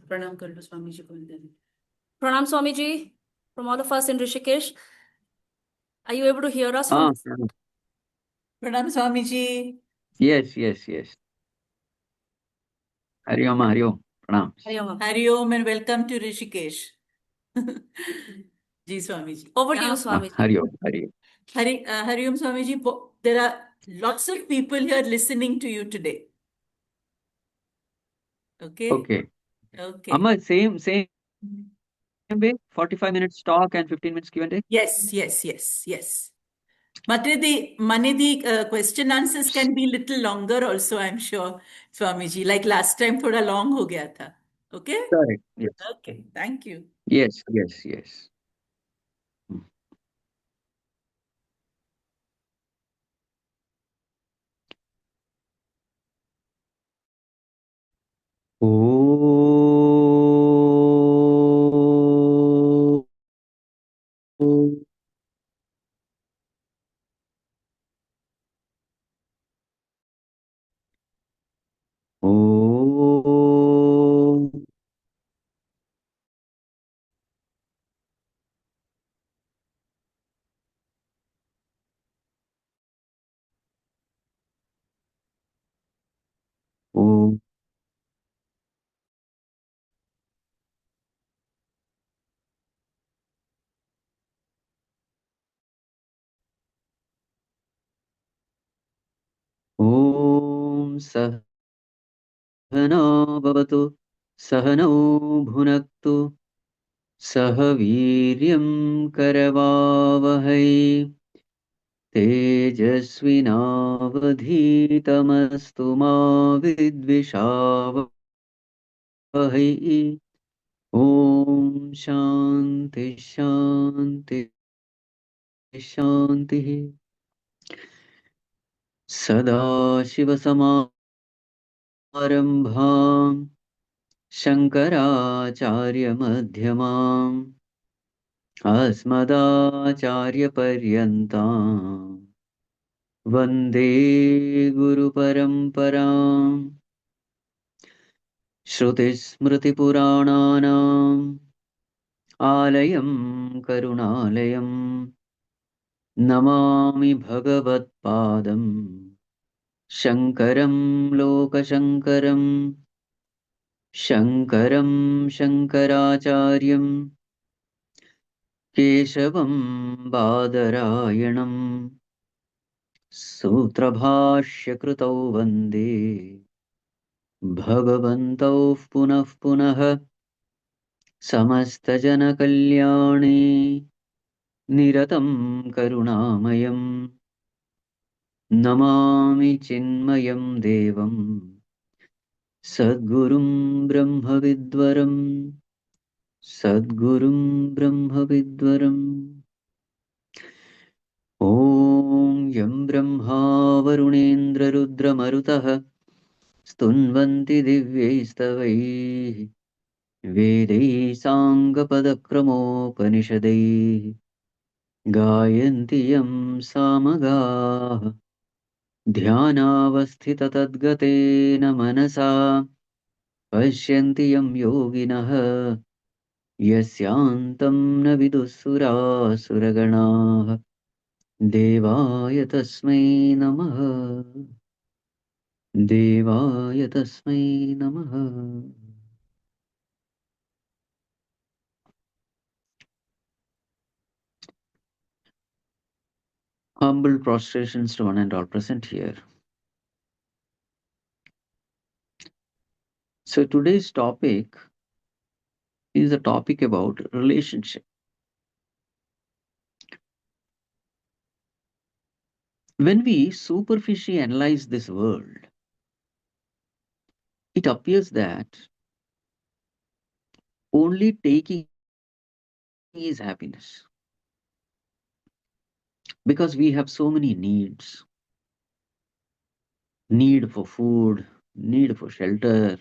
Pranam Karlo Swamiji Kundan. Pranam Swamiji, from all of us in Rishikesh. Are you able to hear us from? Pranam Swamiji. Yes. Hari Om, Pranam. Hari Om and welcome to Rishikesh. Ji Swamiji. Over to you, Swamiji. Hari Om. Hari Om Swamiji, there are lots of people here listening to you today. Okay. Amma, same way, 45 minutes talk and 15 minutes Q&A? Yes. Manidi question answers can be little longer also, I'm sure, Swamiji. Like last time, thoda long ho gaya tha. Okay? Correct. Yes. Okay. Thank you. Yes. Om Sahana Bhavatu Sahano Bhunaktu Sahaviryam Karavavahai Tejasvinavadhitamastu ma vidvishavahai. Om Shanti Sadashivasamārambhām Shankarācharyamādhyamām Asmadācharyapāryantāम् Vande Guru Paramparam Shrutismritipurāṇānaṁ Ālayam Karuణālayam Namāmi Bhagavatpādam Shankaram Lokashankaram Shankaram Shankaracharyam Keshavam Badarayanam Sutrabhashyakrutau Vande Bhagavantau Punah Samastajana Kalyani Niratam Karunamayam Namami Chinmayam Devam Sadgurum Brahmavidvaram Sadgurum Brahmavidvaram Om Yam Brahma Varunendra Rudra Marutah Stunvanti Divyaistavaihi Vedai Sangapadakramopanisadaihi Gayanti Yam Samagaha Dhyanavasthita Tadgatena Manasa Pashyanti Yam Yoginah Yasyantam na vidusura suragana Devaya tasmai namaha Devaya tasmai namaha. Humble prostrations to one and all present here. So today's topic is a topic about relationship. When we superficially analyze this world, it appears that only taking is happiness. Because we have so many needs. Need for food, need for shelter,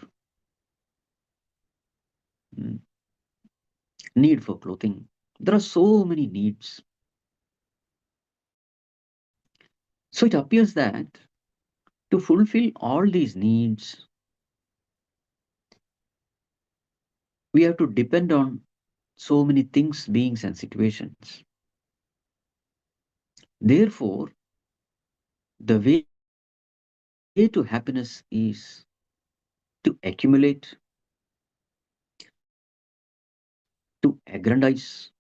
need for clothing. There are so many needs. So it appears that to fulfill all these needs, we have to depend on so many things, beings, and situations. Therefore, the way to happiness is to accumulate, to aggrandize,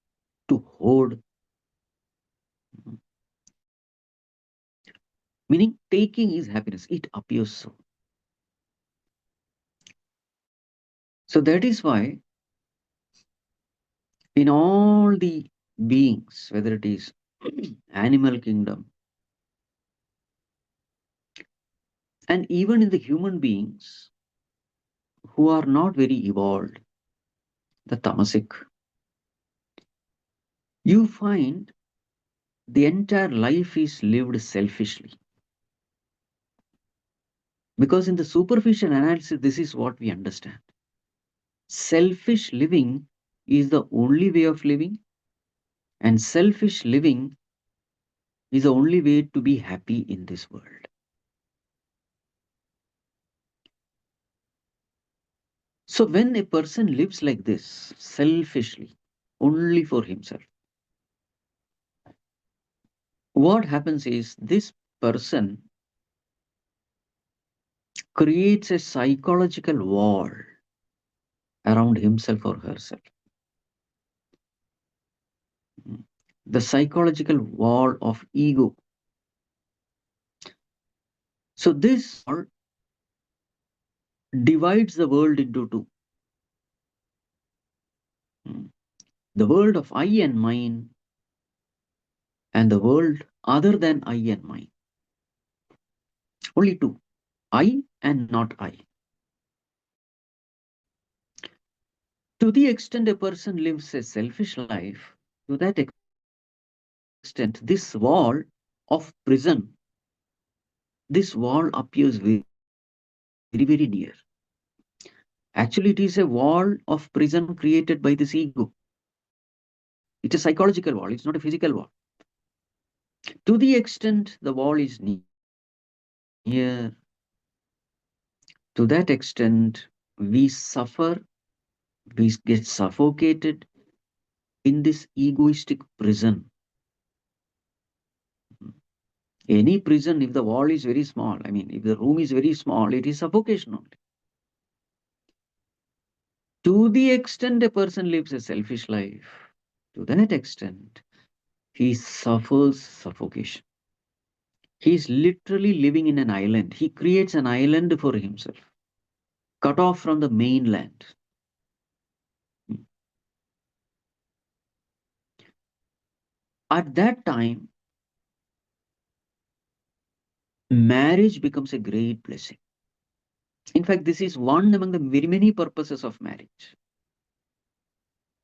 to hoard, meaning taking is happiness. It appears so. So that is why in all the beings, whether it is animal kingdom, and even in the human beings who are not very evolved, the tamasic, you find the entire life is lived selfishly. Because in the superficial analysis, this is what we understand. Selfish living is the only way of living, and selfish living is the only way to be happy in this world. So when a person lives like this, selfishly, only for himself, what happens is this person creates a psychological wall around himself or herself. The psychological wall of ego. So this wall divides the world into two. The world of I and mine, and the world other than I and mine. Only two. I and not I. To the extent a person lives a selfish life, to that extent, this wall of prison, this wall appears very, very near. Actually, it is a wall of prison created by this ego. It's a psychological wall, it's not a physical wall. To the extent the wall is near, to that extent we suffer, we get suffocated in this egoistic prison. Any prison, if the wall is very small, I mean, if the room is very small, it is suffocation only. To the extent a person lives a selfish life, to that extent, he suffers suffocation. He is literally living in an island. He creates an island for himself, cut off from the mainland. At that time, marriage becomes a great blessing. In fact, this is one among the very many purposes of marriage,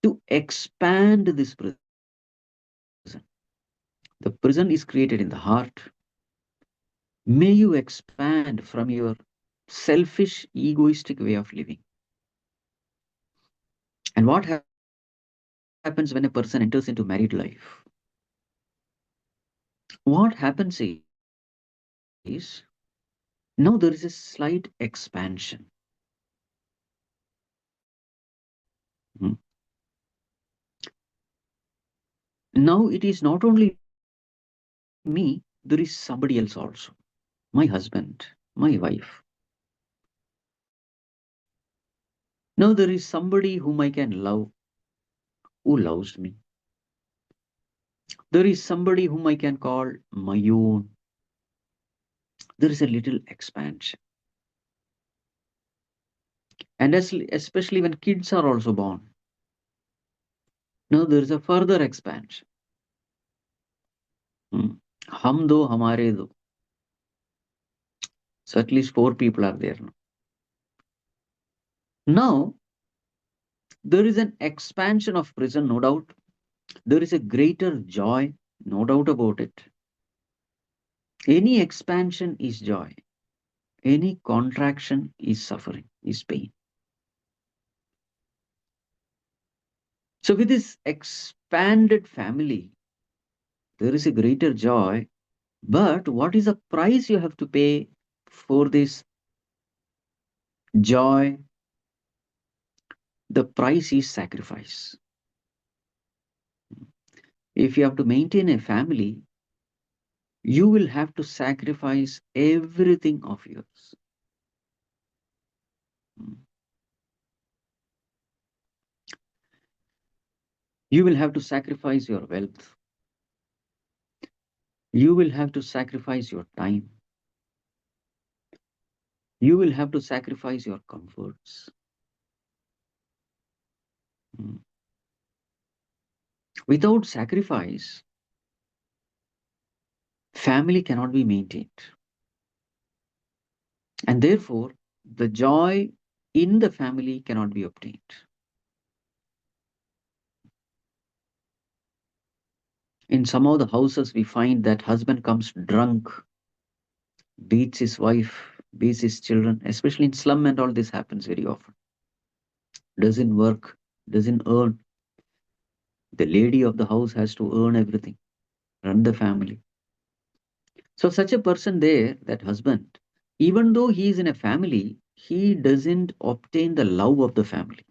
to expand this prison. The prison is created in the heart. May you expand from your selfish, egoistic way of living. And what happens when a person enters into married life? What happens is now there is a slight expansion. Hmm. Now it is not only me, there is somebody else also. My husband, my wife. Now there is somebody whom I can love, who loves me. There is somebody whom I can call my own. There is a little expansion. And especially when kids are also born. Now there is a further expansion. Hum do, hamare do. So at least 4 people are there now. Now, there is an expansion of prison, no doubt. There is a greater joy, no doubt about it. Any expansion is joy. Any contraction is suffering, is pain. So with this expanded family, there is a greater joy. But what is the price you have to pay for this joy? the price is sacrifice. If you have to maintain a family, you will have to sacrifice everything of yours. You will have to sacrifice your wealth. You will have to sacrifice your time. You will have to sacrifice your comforts. Without sacrifice, family cannot be maintained. And therefore, the joy in the family cannot be obtained. In some of the houses, we find that husband comes drunk, beats his wife, beats his children, especially in slum and all this happens very often. Doesn't work, doesn't earn. The lady of the house has to earn everything, run the family. So such a person there, that husband, even though he is in a family, he doesn't obtain the love of the family,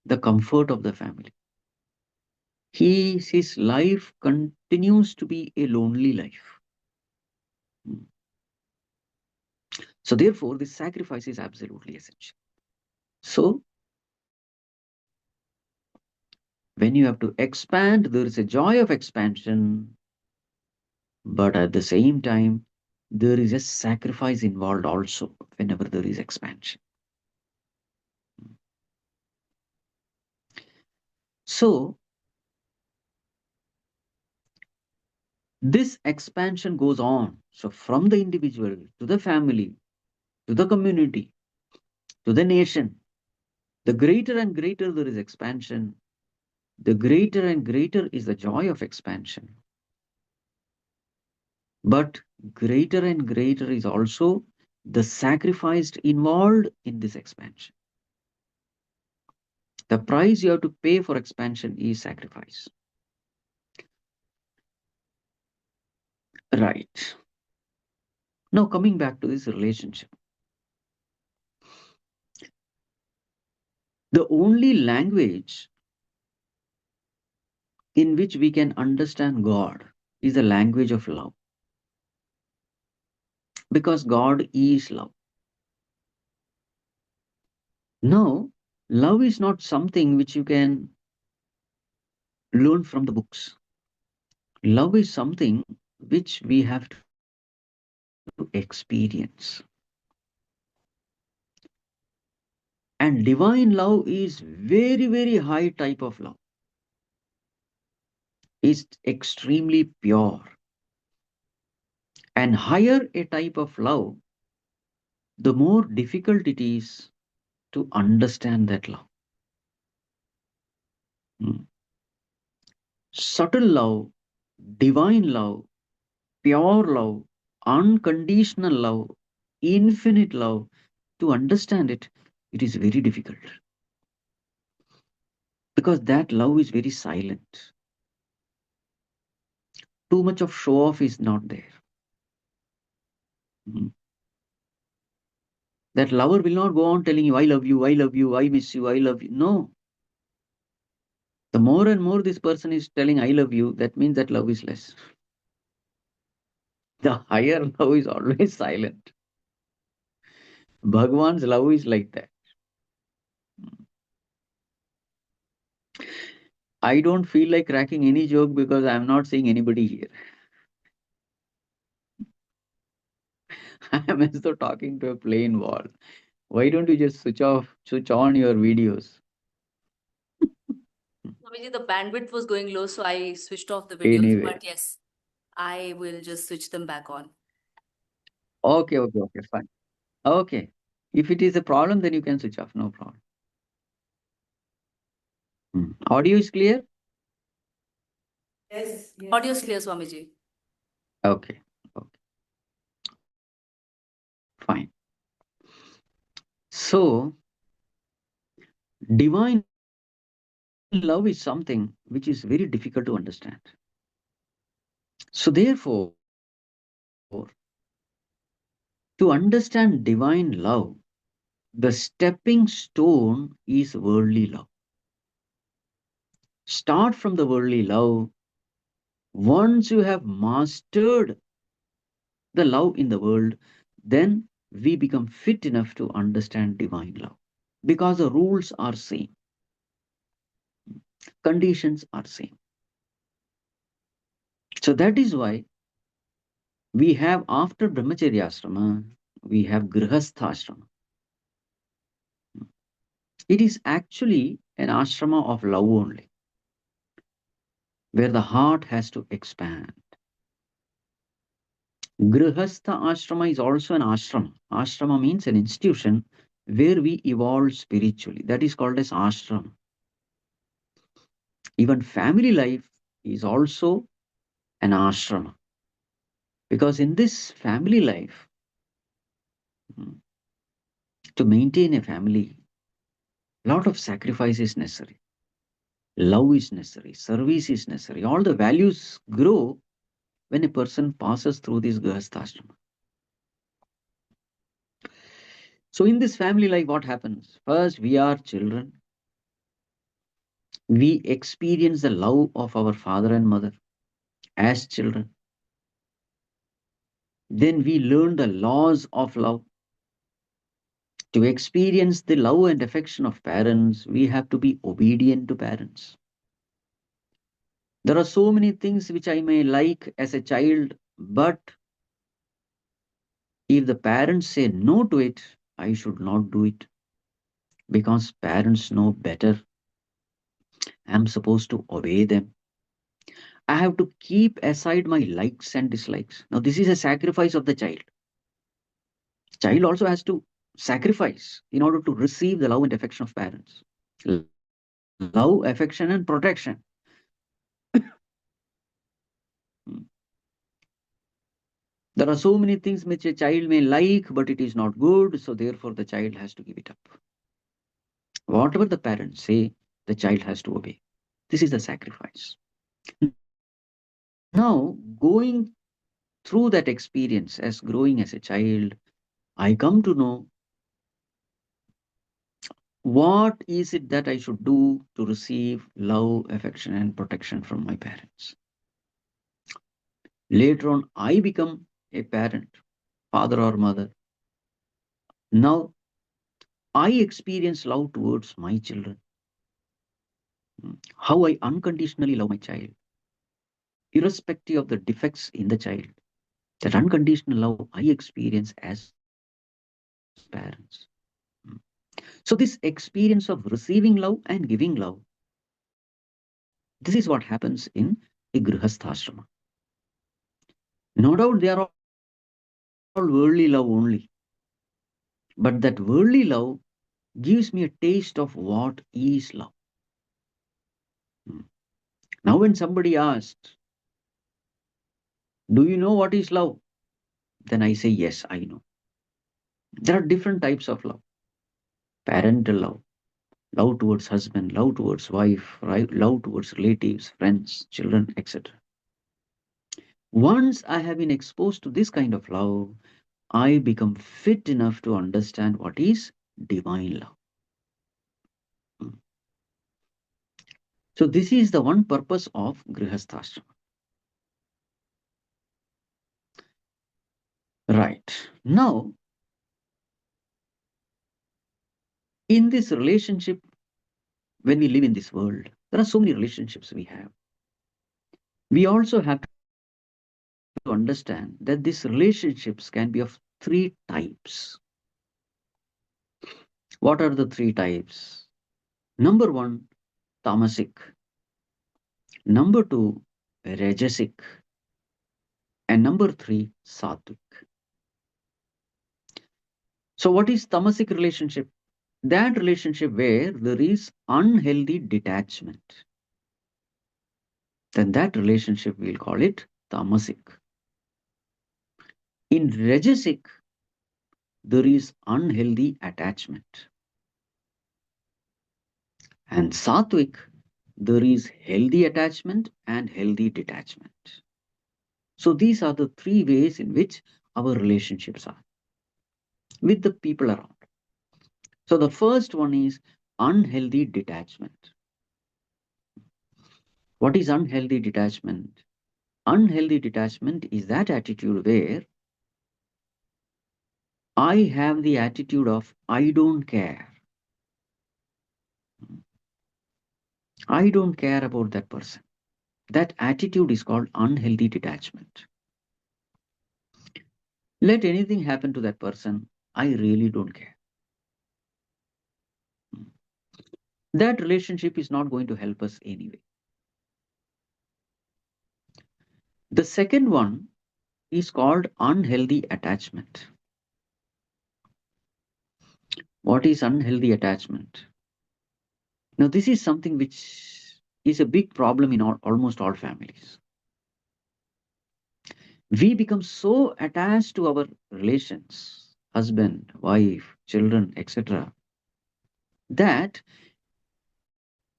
the comfort of the family. His life continues to be a lonely life. So therefore, this sacrifice is absolutely essential. So when you have to expand, there is a joy of expansion, but at the same time, there is a sacrifice involved also whenever there is expansion. So this expansion goes on. So from the individual to the family, to the community, to the nation, the greater and greater there is expansion, the greater and greater is the joy of expansion. But greater and greater is also the sacrifice involved in this expansion. The price you have to pay for expansion is sacrifice. Right. Now, coming back to this relationship, the only language in which we can understand God is the language of love. Because God is love. Now, love is not something which you can learn from the books. Love is something which we have to experience. And divine love is very, very high type of love. It's extremely pure. And higher a type of love, the more difficult it is to understand that love. Subtle love, divine love, pure love, unconditional love, infinite love, to understand it, it is very difficult. Because that love is very silent. Too much of show off is not there. That lover will not go on telling you, I love you, I love you, I miss you, I love you. No. The more and more this person is telling, I love you, that means that love is less. The higher love is always silent. Bhagwan's love is like that. I don't feel like cracking any joke because I'm not seeing anybody here. I am as though talking to a plain wall. Why don't you just switch on your videos? Swamiji, the bandwidth was going low, so I switched off the videos. Anyway. But yes, I will just switch them back on. Okay, fine. Okay. If it is a problem, then you can switch off, no problem. Audio is clear? Yes. Audio is clear, Swamiji. Okay. Fine. So, divine love is something which is very difficult to understand. So, therefore, to understand divine love, The stepping stone is worldly love. Start from the worldly love. Once you have mastered the love in the world, then we become fit enough to understand divine love. Because the rules are same, conditions are same. So that is why we have, after Brahmacharya ashrama, we have Grihastha ashrama. It is actually an ashrama of love only, where the heart has to expand. Grihastha ashrama is also an ashrama. Ashrama means an institution where we evolve spiritually. That is called as ashrama. Even family life is also an ashrama. Because in this family life, mm, to maintain a family, a lot of sacrifice is necessary. Love is necessary. Service is necessary. All the values grow when a person passes through this Grihastha ashrama. So in this family life, what happens? First, we are children. We experience the love of our father and mother as children. Then we learn the laws of love. To experience the love and affection of parents, we have to be obedient to parents. There are so many things which I may like as a child, but if the parents say no to it, I should not do it because parents know better. I'm supposed to obey them. I have to keep aside my likes and dislikes. Now, this is a sacrifice of the child. Child also has to sacrifice in order to receive the love and affection of parents. Love, affection, and protection. Hmm. There are so many things which a child may like, but it is not good, so therefore the child has to give it up. Whatever the parents say, the child has to obey. This is the sacrifice. Now, going through that experience as growing as a child, I come to know what is it that I should do to receive love,. And protection from my parents. Later on, I become a parent, father or mother. Now, I experience love towards my children. How I unconditionally love my child, irrespective of the defects in the child. That unconditional love I experience as parents. So, this experience of receiving love and giving love, this is what happens in a Grihastha ashrama. No doubt they are all worldly love only, but that worldly love gives me a taste of what is love. Hmm. Now, when somebody asks, do you know what is love? Then I say, yes, I know. There are different types of love: parental love, love towards husband, love towards wife, right? Love towards relatives, friends, children, etc. Once I have been exposed to this kind of love, I become fit enough to understand what is divine love. Hmm. So, this is the one purpose of Grihasthashrama. Right. Now, in this relationship, when we live in this world, there are so many relationships we have. We also have to understand that these relationships can be of three types. What are the three types? Number one, tamasic. Number two, rajasic. And number three, sattvic. So, what is tamasic relationship? That relationship where there is unhealthy detachment. Then that relationship we'll call it tamasic. In rajasic, there is unhealthy attachment. And sattvic, there is healthy attachment and healthy detachment. So these are the three ways in which our relationships are with the people around. So the first one is unhealthy detachment. What is unhealthy detachment? Unhealthy detachment is that attitude where I have the attitude of I don't care. I don't care about that person. That attitude is called unhealthy detachment. Let anything happen to that person, I really don't care. That relationship is not going to help us anyway. The second one is called unhealthy attachment. What is unhealthy attachment? Now, this is something which is a big problem in almost all families. We become so attached to our relations, husband, wife, children, etc., that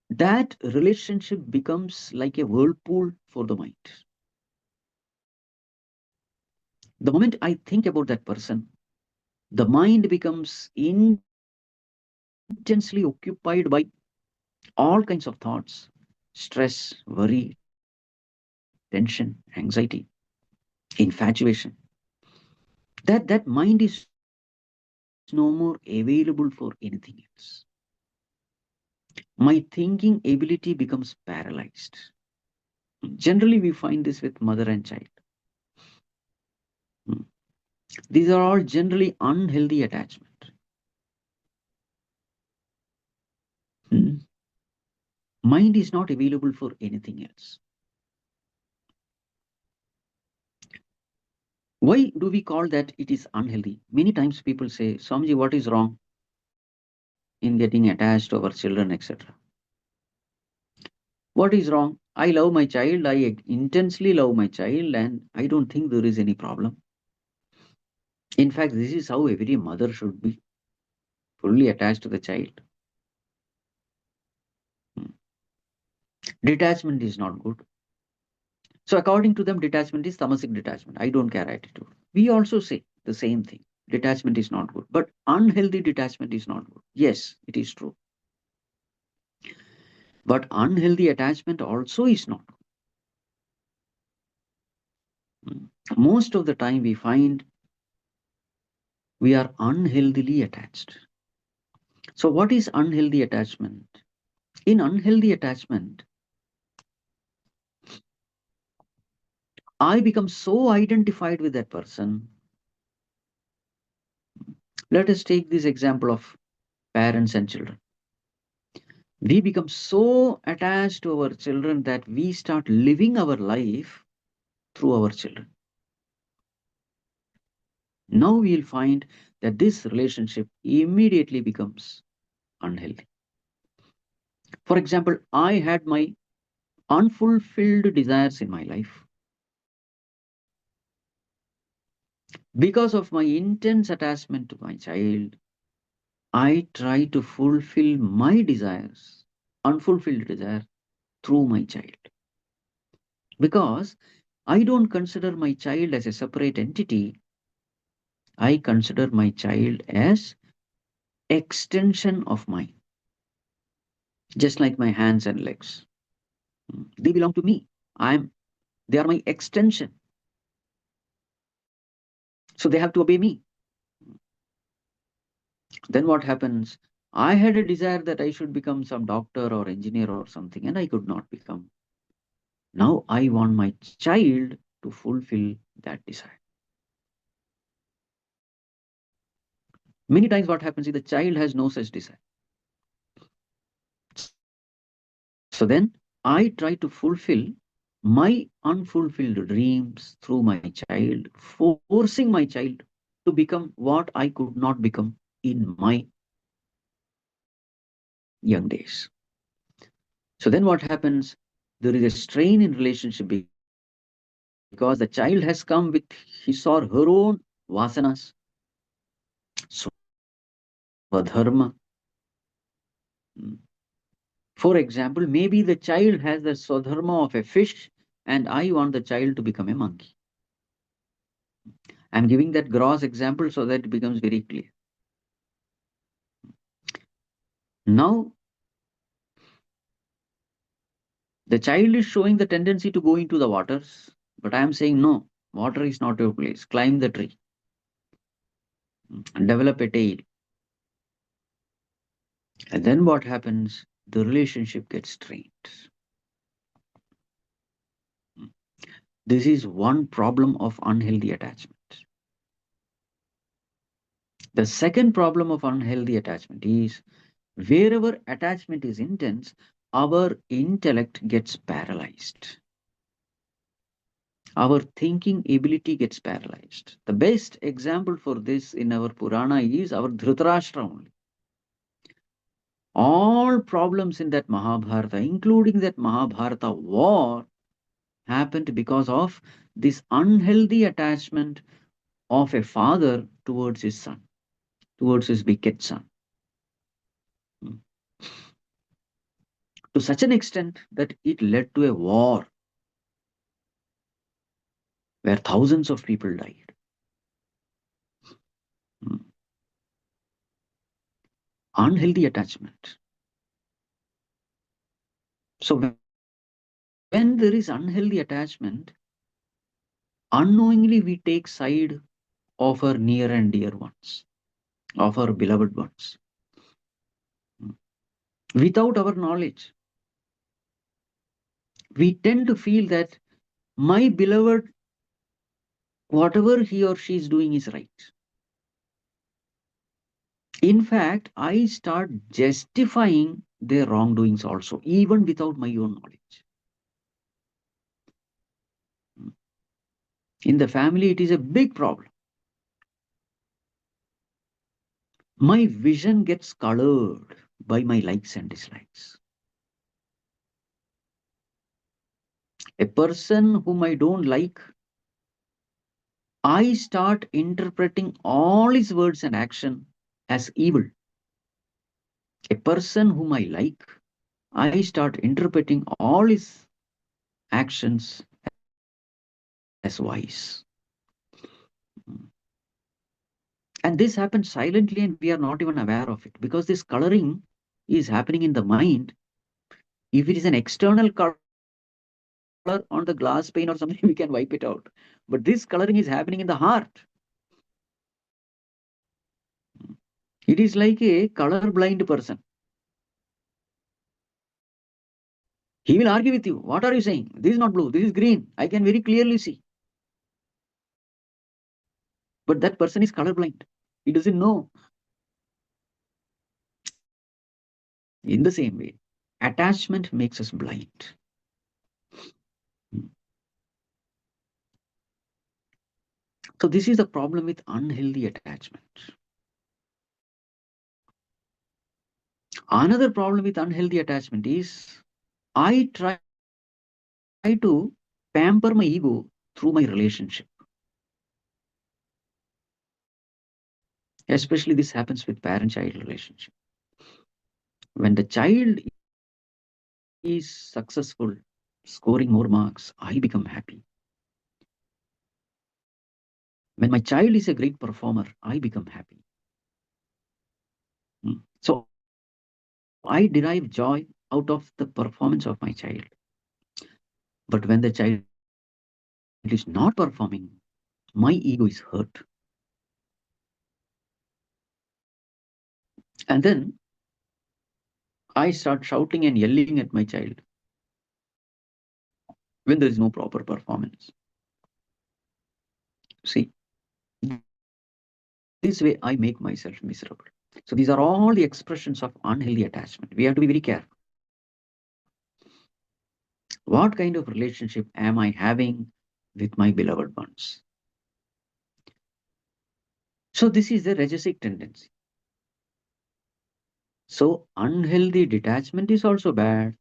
that relationship becomes like a whirlpool for the mind. The moment I think about that person, the mind becomes intensely occupied by all kinds of thoughts, stress, worry, tension, anxiety, infatuation. That mind is no more available for anything else. My thinking ability becomes paralyzed. Generally, we find this with mother and child. Hmm. These are all generally unhealthy attachment. Hmm. Mind is not available for anything else. Why do we call that it is unhealthy? Many times people say, Swamiji, what is wrong in getting attached to our children, etc.? What is wrong? I love my child, I intensely love my child, and I don't think there is any problem. In fact, this is how every mother should be, fully attached to the child. Hmm. Detachment is not good. So, according to them, detachment is tamasic detachment. I don't care attitude. We also say the same thing. Detachment is not good. But unhealthy detachment is not good. Yes, it is true. But unhealthy attachment also is not good. Most of the time, we find we are unhealthily attached. So, what is unhealthy attachment? In unhealthy attachment, I become so identified with that person. Let us take this example of parents and children. We become so attached to our children that we start living our life through our children. Now we'll find that this relationship immediately becomes unhealthy. For example, I had my unfulfilled desires in my life. Because of my intense attachment to my child, I try to fulfill my desires, unfulfilled desire, through my child. Because I don't consider my child as a separate entity, I consider my child as extension of mine, just like my hands and legs. They belong to me. They are my extension. So they have to obey me. Then what happens? I had a desire that I should become some doctor or engineer or something, and I could not become. Now I want my child to fulfill that desire. Many times what happens is the child has no such desire. So then I try to fulfill my unfulfilled dreams through my child, forcing my child to become what I could not become in my young days. So then what happens? There is a strain in relationship because the child has come with his or her own vasanas, swadharma. For example, maybe the child has the swadharma of a fish and I want the child to become a monkey. I'm giving that gross example so that it becomes very clear. Now, the child is showing the tendency to go into the waters, but I am saying no, water is not your place. Climb the tree and develop a tail. And then what happens? The relationship gets strained. This is one problem of unhealthy attachment. The second problem of unhealthy attachment is wherever attachment is intense, our intellect gets paralyzed. Our thinking ability gets paralyzed. The best example for this in our Purana is our Dhritarashtra only. All problems in that Mahabharata, including that Mahabharata war, happened because of this unhealthy attachment of a father towards his son, towards his wicked son. To such an extent that it led to a war where thousands of people died. Unhealthy attachment. So when there is unhealthy attachment, unknowingly we take side of our near and dear ones, of our beloved ones, without our knowledge. We tend to feel that my beloved, whatever he or she is doing is right. In fact, I start justifying their wrongdoings also, even without my own knowledge. In the family, it is a big problem. My vision gets colored by my likes and dislikes. A person whom I don't like, I start interpreting all his words and action as evil. A person whom I like, I start interpreting all his actions as wise. And this happens silently and we are not even aware of it because this coloring is happening in the mind. If it is an external color on the glass pane or something, we can wipe it out. But this coloring is happening in the heart. It is like a color blind person. He will argue with you. What are you saying? This is not blue. This is green. I can very clearly see. But that person is colorblind. He doesn't know. In the same way, attachment makes us blind. So this is the problem with unhealthy attachment. Another problem with unhealthy attachment is I try to pamper my ego through my relationship. Especially this happens with parent-child relationship. When the child is successful, scoring more marks, I become happy. When my child is a great performer, I become happy. So I derive joy out of the performance of my child. But when the child is not performing, my ego is hurt. And then I start shouting and yelling at my child when there is no proper performance. See, this way I make myself miserable. So these are all the expressions of unhealthy attachment. We have to be very careful. What kind of relationship am I having with my beloved ones? So this is the rajasic tendency. So unhealthy detachment is also bad.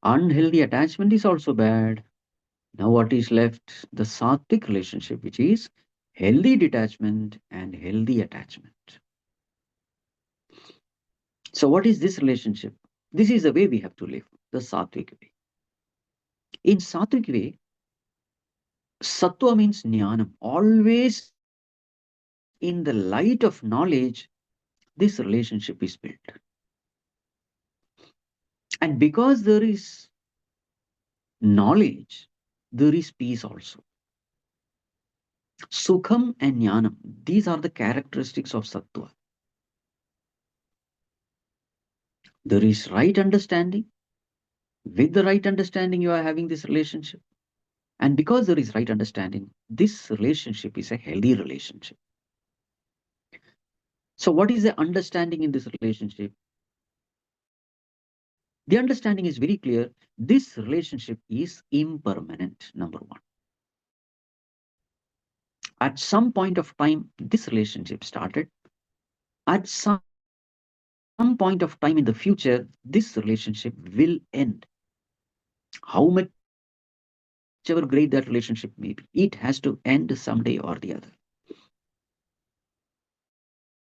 Unhealthy attachment is also bad. Now what is left? The sattvic relationship, which is healthy detachment and healthy attachment. So what is this relationship? This is the way we have to live, the sattvic way. In sattvic way, sattva means jnanam. Always in the light of knowledge, this relationship is built. And because there is knowledge, there is peace also. Sukham and Jnanam, these are the characteristics of Sattva. There is right understanding. With the right understanding, you are having this relationship. And because there is right understanding, this relationship is a healthy relationship. So, what is the understanding in this relationship? The understanding is very clear. This relationship is impermanent, number one. At some point of time, this relationship started. At some point of time in the future, this relationship will end. How much ever great that relationship may be, it has to end someday or the other.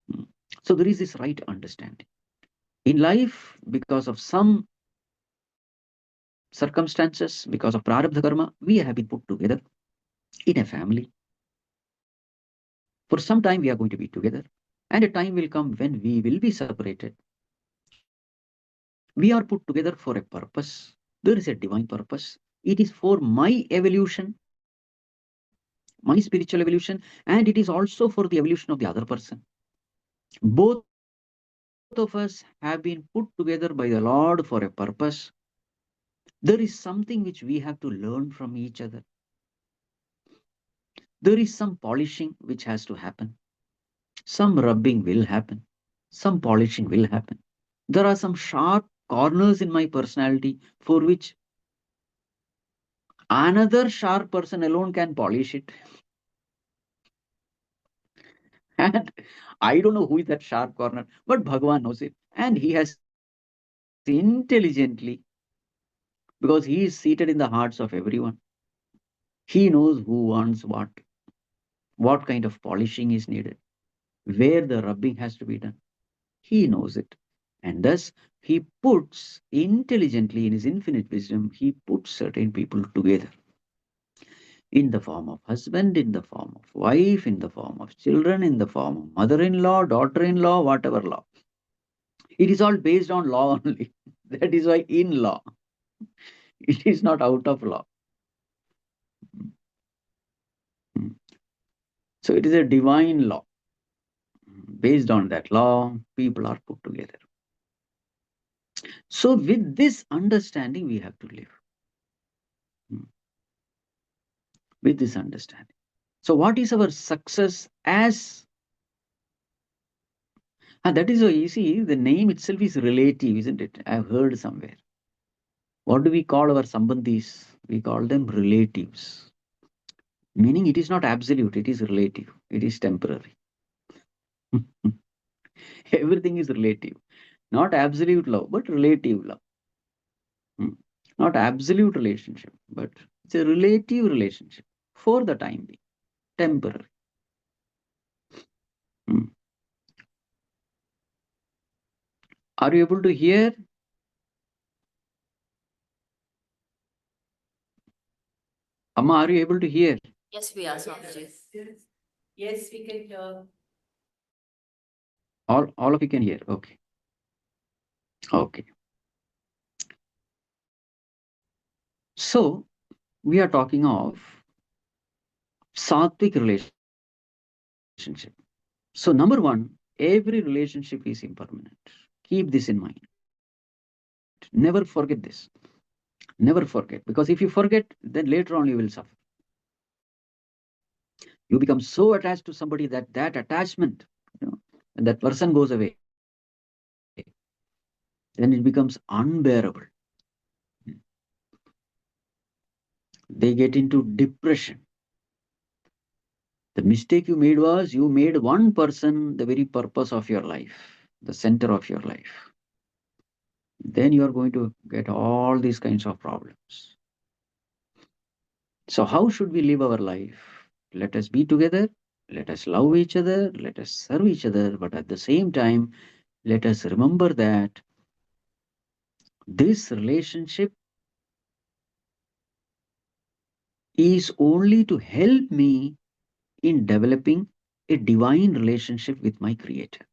Hmm. So there is this right understanding. In life, because of some circumstances, because of prarabdha karma, we have been put together in a family. For some time, we are going to be together. And a time will come when we will be separated. We are put together for a purpose. There is a divine purpose. It is for my evolution, my spiritual evolution, and it is also for the evolution of the other person. Both of us have been put together by the Lord for a purpose. There is something which we have to learn from each other. There is some polishing which has to happen. Some rubbing will happen. Some polishing will happen. There are some sharp corners in my personality for which another sharp person alone can polish it. And I don't know who is that sharp corner, but Bhagavan knows it. And he has intelligently, because he is seated in the hearts of everyone, he knows who wants what kind of polishing is needed, where the rubbing has to be done. He knows it. And thus, he puts intelligently in his infinite wisdom, he puts certain people together in the form of husband, in the form of wife, in the form of children, in the form of mother in law, daughter in law, whatever law. It is all based on law only. That is why in law. It is not out of law. So it is a divine law. Based on that law, people are put together. So with this understanding, we have to live. With this understanding. So what is our success as? And that is why you see, the name itself is relative, isn't it? I've heard somewhere. What do we call our sambandhis? We call them relatives. Meaning it is not absolute, it is relative, it is temporary. Everything is relative. Not absolute love, but relative love. Not absolute relationship, but it's a relative relationship for the time being, temporary. Hmm. Are you able to hear? Amma, are you able to hear? Yes, we are, Swamiji. Yes, we can hear. All of you can hear. Okay. Okay. So we are talking of sattvic relationship. So number one, every relationship is impermanent. Keep this in mind. Never forget this. Never forget. Because if you forget, then later on you will suffer. You become so attached to somebody that that attachment, and that person goes away, then it becomes unbearable. They get into depression. The mistake you made was you made one person the very purpose of your life, the center of your life. Then you are going to get all these kinds of problems. So, how should we live our life? Let us be together, let us love each other, let us serve each other, but at the same time, let us remember that this relationship is only to help me in developing a divine relationship with my Creator.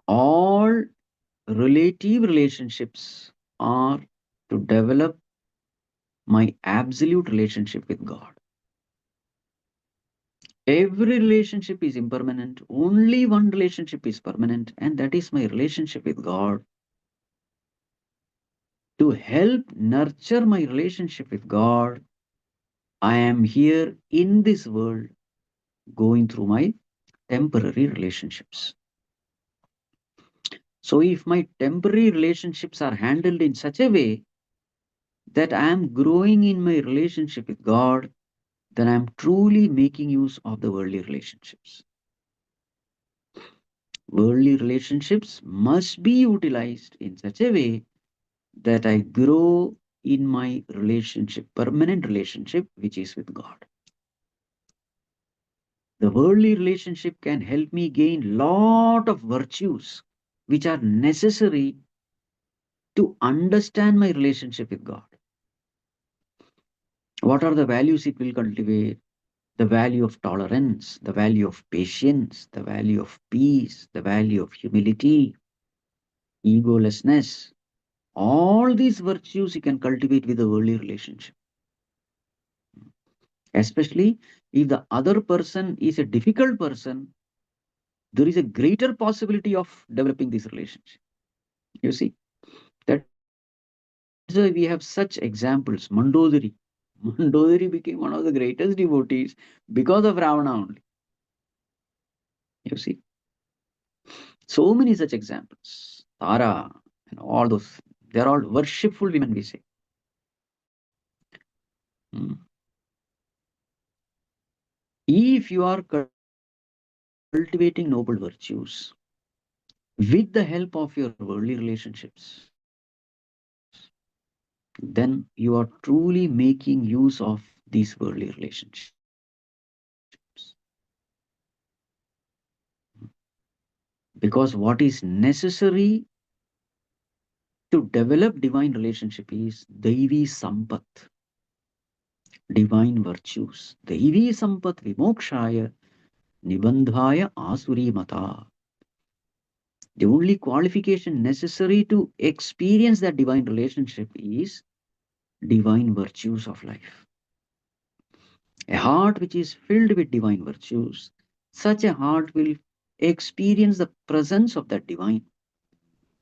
All relative relationships are to develop my absolute relationship with God. Every relationship is impermanent. Only one relationship is permanent, and that is my relationship with God. To help nurture my relationship with God, I am here in this world going through my temporary relationships. So, if my temporary relationships are handled in such a way that I am growing in my relationship with God, then I am truly making use of the worldly relationships. Worldly relationships must be utilized in such a way that I grow in my relationship, permanent relationship, which is with God. The worldly relationship can help me gain lot of virtues which are necessary to understand my relationship with God. What are the values it will cultivate? The value of tolerance, the value of patience, the value of peace, the value of humility, egolessness. All these virtues you can cultivate with a worldly relationship. Especially if the other person is a difficult person, there is a greater possibility of developing this relationship. You see, that's why we have such examples. Mandodari. Mandodari became one of the greatest devotees because of Ravana only. You see, so many such examples. Tara and all those, they're all worshipful women, we say. Hmm. If you are cultivating noble virtues with the help of your worldly relationships, then you are truly making use of these worldly relationships. Because what is necessary to develop divine relationship is Devi Sampat, divine virtues. Devi Sampat Vimokshaya Nibandhaya Asuri Mata. The only qualification necessary to experience that divine relationship is divine virtues of life. A heart which is filled with divine virtues, such a heart will experience the presence of that divine,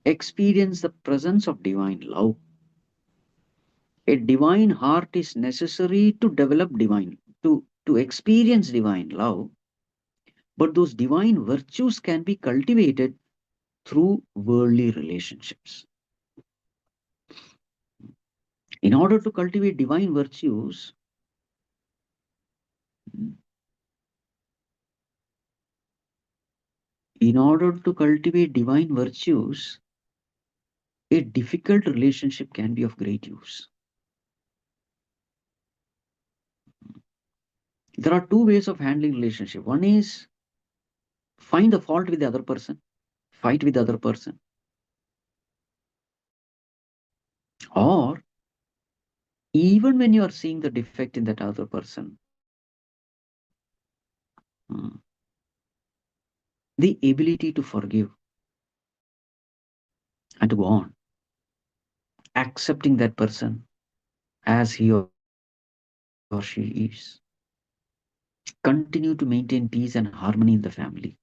experience the presence of divine love. A divine heart is necessary to develop divine, to experience divine love, but those divine virtues can be cultivated through worldly relationships. In order to cultivate divine virtues, in order to cultivate divine virtues, a difficult relationship can be of great use. There are two ways of handling relationship. One is find the fault with the other person, fight with the other person, or even when you are seeing the defect in that other person, mm, the ability to forgive and to go on, accepting that person as he or she is, continue to maintain peace and harmony in the family.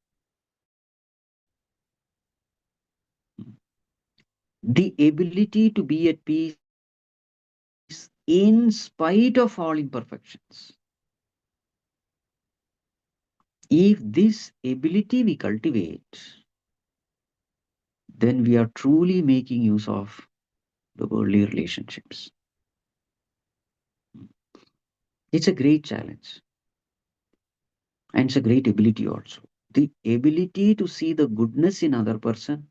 The ability to be at peace in spite of all imperfections. If this ability we cultivate, then we are truly making use of the worldly relationships. It's a great challenge and it's a great ability also. The ability to see the goodness in other person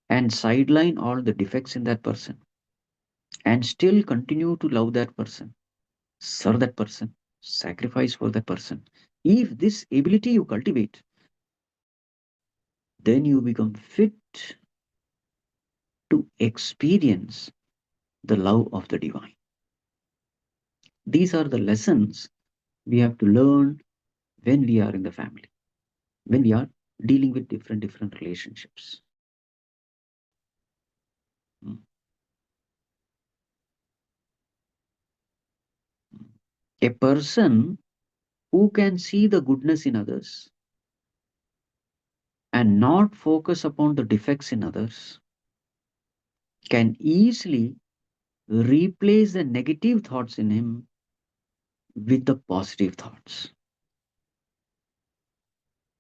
and sideline all the defects in that person and still continue to love that person, serve that person, sacrifice for that person. If this ability you cultivate, then you become fit to experience the love of the divine. These are the lessons we have to learn when we are in the family, when we are dealing with different relationships. A person who can see the goodness in others and not focus upon the defects in others can easily replace the negative thoughts in him with the positive thoughts.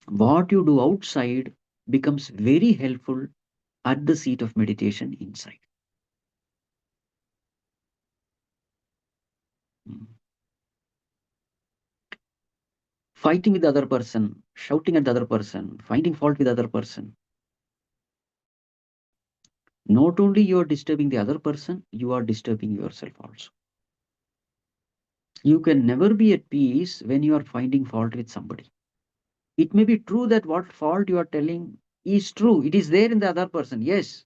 What you do outside becomes very helpful at the seat of meditation inside. Mm. Fighting with the other person, shouting at the other person, finding fault with the other person. Not only you are disturbing the other person, you are disturbing yourself also. You can never be at peace when you are finding fault with somebody. It may be true that what fault you are telling is true. It is there in the other person. Yes,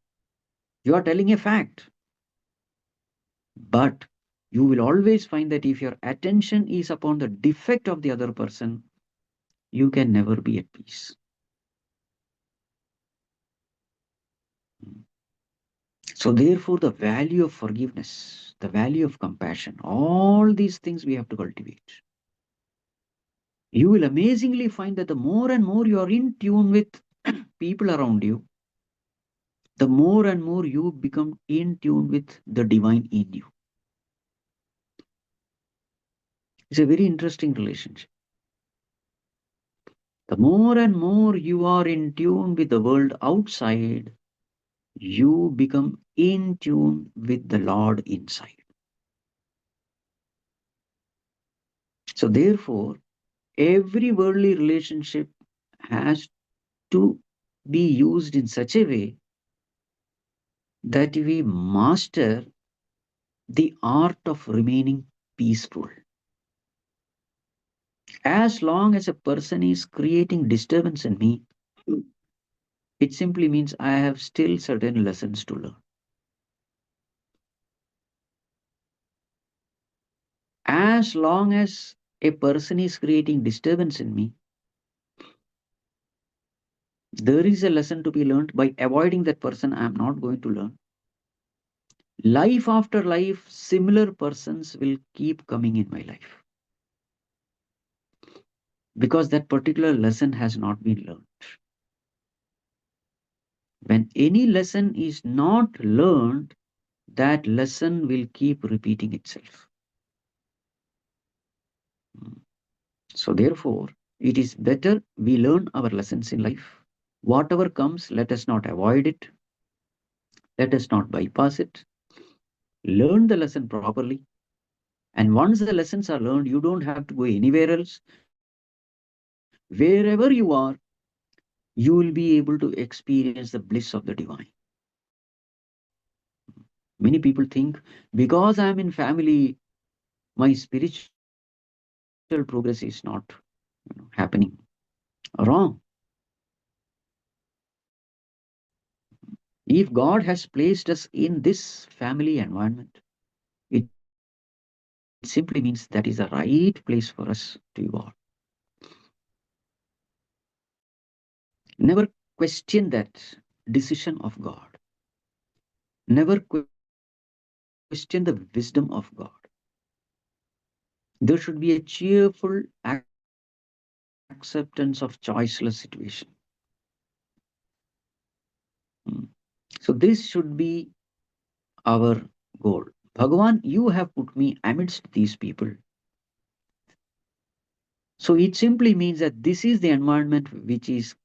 you are telling a fact. But you will always find that if your attention is upon the defect of the other person, you can never be at peace. So, therefore, the value of forgiveness, the value of compassion, all these things we have to cultivate. You will amazingly find that the more and more you are in tune with people around you, the more and more you become in tune with the divine in you. It's a very interesting relationship. The more and more you are in tune with the world outside, you become in tune with the Lord inside. So, therefore, every worldly relationship has to be used in such a way that we master the art of remaining peaceful. As long as a person is creating disturbance in me, it simply means I have still certain lessons to learn. As long as a person is creating disturbance in me, there is a lesson to be learned. By avoiding that person, I am not going to learn. Life after life, similar persons will keep coming in my life because that particular lesson has not been learned. When any lesson is not learned, that lesson will keep repeating itself. So, therefore, it is better we learn our lessons in life. Whatever comes, let us not avoid it, let us not bypass it. Learn the lesson properly. And once the lessons are learned, you don't have to go anywhere else. Wherever you are, you will be able to experience the bliss of the divine. Many people think because I am in family, my spiritual progress is not happening. Wrong. If God has placed us in this family environment, it simply means that is the right place for us to evolve. Never question that decision of God. Never question the wisdom of God. There should be a cheerful acceptance of choiceless situation. Hmm. So, this should be our goal. Bhagavan, you have put me amidst these people. So, it simply means that this is the environment which is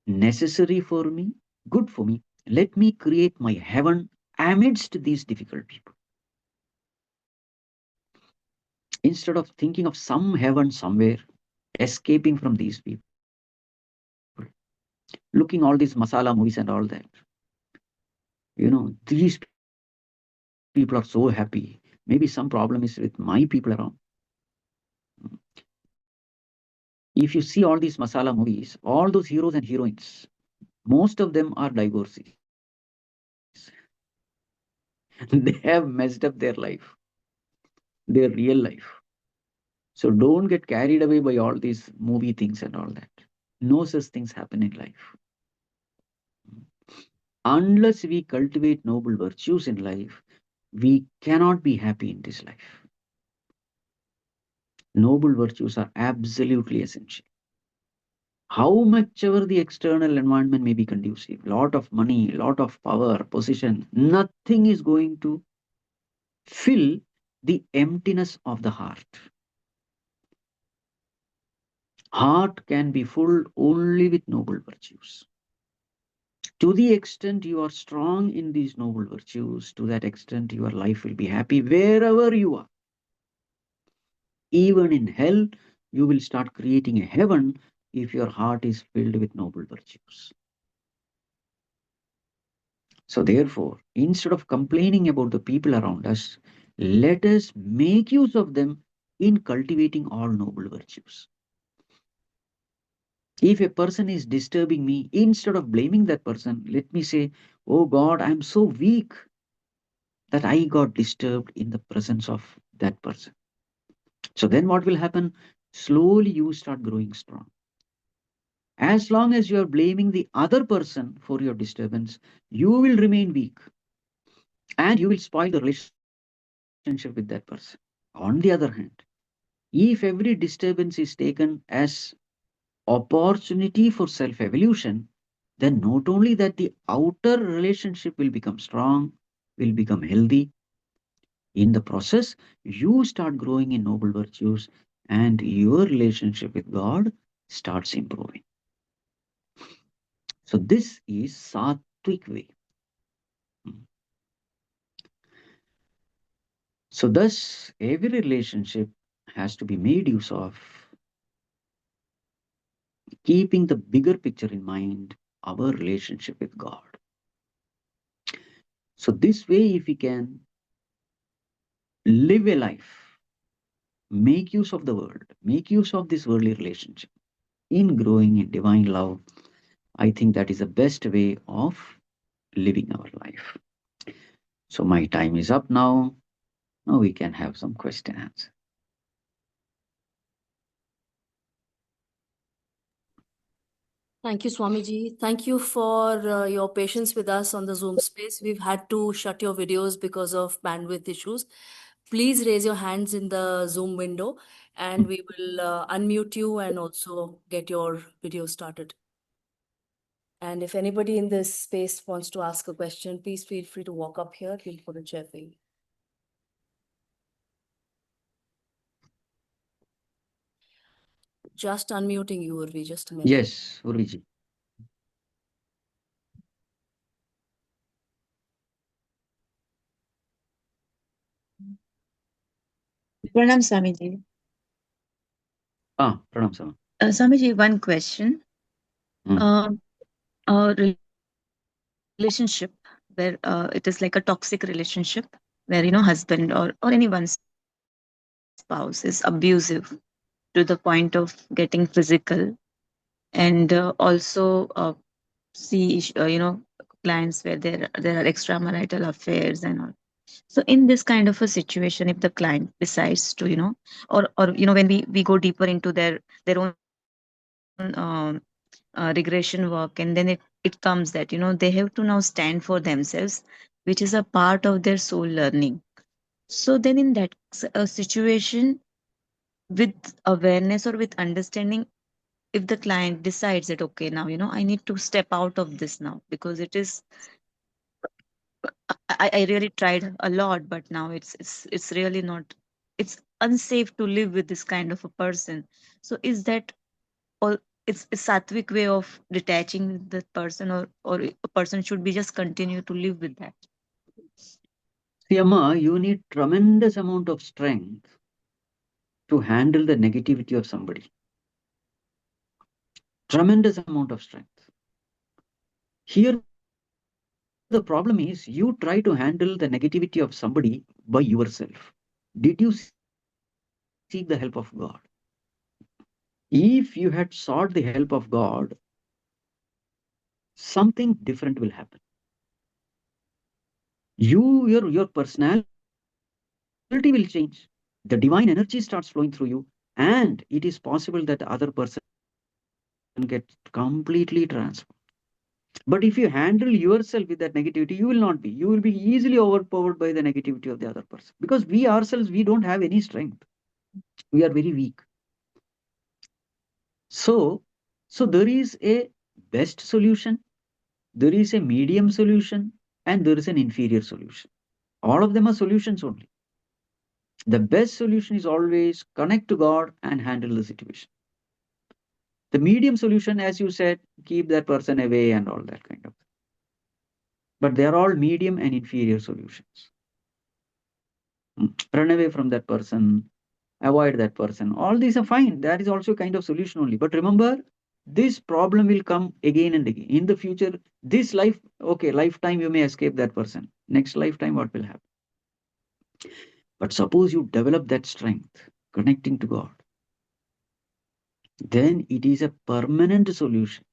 necessary for me, good for me. Let me create my heaven amidst these difficult people. Instead of thinking of some heaven somewhere, escaping from these people, looking all these masala movies and all that. These people are so happy. Maybe some problem is with my people around. If you see all these masala movies, all those heroes and heroines, most of them are divorcees. They have messed up their life, their real life. So don't get carried away by all these movie things and all that. No such things happen in life. Unless we cultivate noble virtues in life, we cannot be happy in this life. Noble virtues are absolutely essential. How much ever the external environment may be conducive, lot of money, lot of power, position, nothing is going to fill the emptiness of the heart. Heart can be full only with noble virtues. To the extent you are strong in these noble virtues, to that extent your life will be happy wherever you are. Even in hell, you will start creating a heaven if your heart is filled with noble virtues. So, therefore, instead of complaining about the people around us, let us make use of them in cultivating all noble virtues. If a person is disturbing me, instead of blaming that person, let me say, oh God, I'm so weak that I got disturbed in the presence of that person. So then what will happen? Slowly you start growing strong. As long as you are blaming the other person for your disturbance, you will remain weak and you will spoil the relationship with that person. On the other hand, if every disturbance is taken as opportunity for self evolution, then not only that the outer relationship will become strong, will become healthy, in the process, you start growing in noble virtues and your relationship with God starts improving. So, this is Sattvic way. Mm. So, thus, every relationship has to be made use of, keeping the bigger picture in mind, our relationship with God. So, this way, if we can live a life, make use of the world, make use of this worldly relationship in growing in divine love, I think that is the best way of living our life. So, my time is up now. Now we can have some question answer. Thank you, Swamiji. Thank you for your patience with us on the Zoom space. We've had to shut your videos because of bandwidth issues. Please raise your hands in the Zoom window and we will unmute you and also get your video started. And if anybody in this space wants to ask a question, please feel free to walk up here. We'll put a chair for you. Just unmuting you, Urvi, just a minute. Yes, Urviji. Pranam Swamiji. Pranam Sama. Swamiji, one question. Mm. Relationship where it is like a toxic relationship where, husband or anyone's spouse is abusive to the point of getting physical and also see, clients where there are extramarital affairs and all. So in this kind of a situation, if the client decides to, or when we go deeper into their own regression work, and then it comes that they have to now stand for themselves, which is a part of their soul learning. So then in that situation, with awareness or with understanding, if the client decides that okay, now I need to step out of this now because it is I really tried a lot, but now it's really not, it's unsafe to live with this kind of a person. So is that all, it's a sattvic way of detaching the person, or a person should be just continue to live with that? See, Amma, you need tremendous amount of strength to handle the negativity of somebody. Tremendous amount of strength. Here, the problem is you try to handle the negativity of somebody by yourself. Did you seek the help of God? If you had sought the help of God, something different will happen. Your personality will change. The divine energy starts flowing through you, and it is possible that the other person gets completely transformed. But if you handle yourself with that negativity, you will not be. You will be easily overpowered by the negativity of the other person. Because we ourselves, we don't have any strength. We are very weak. So there is a best solution, there is a medium solution, and there is an inferior solution. All of them are solutions only. The best solution is always connect to God and handle the situation. The medium solution, as you said, keep that person away and all that kind of. But they are all medium and inferior solutions. Run away from that person, avoid that person. All these are fine. That is also kind of solution only. But remember, this problem will come again and again. In the future, this life, okay, lifetime you may escape that person. Next lifetime, what will happen? But suppose you develop that strength, connecting to God, then it is a permanent solution.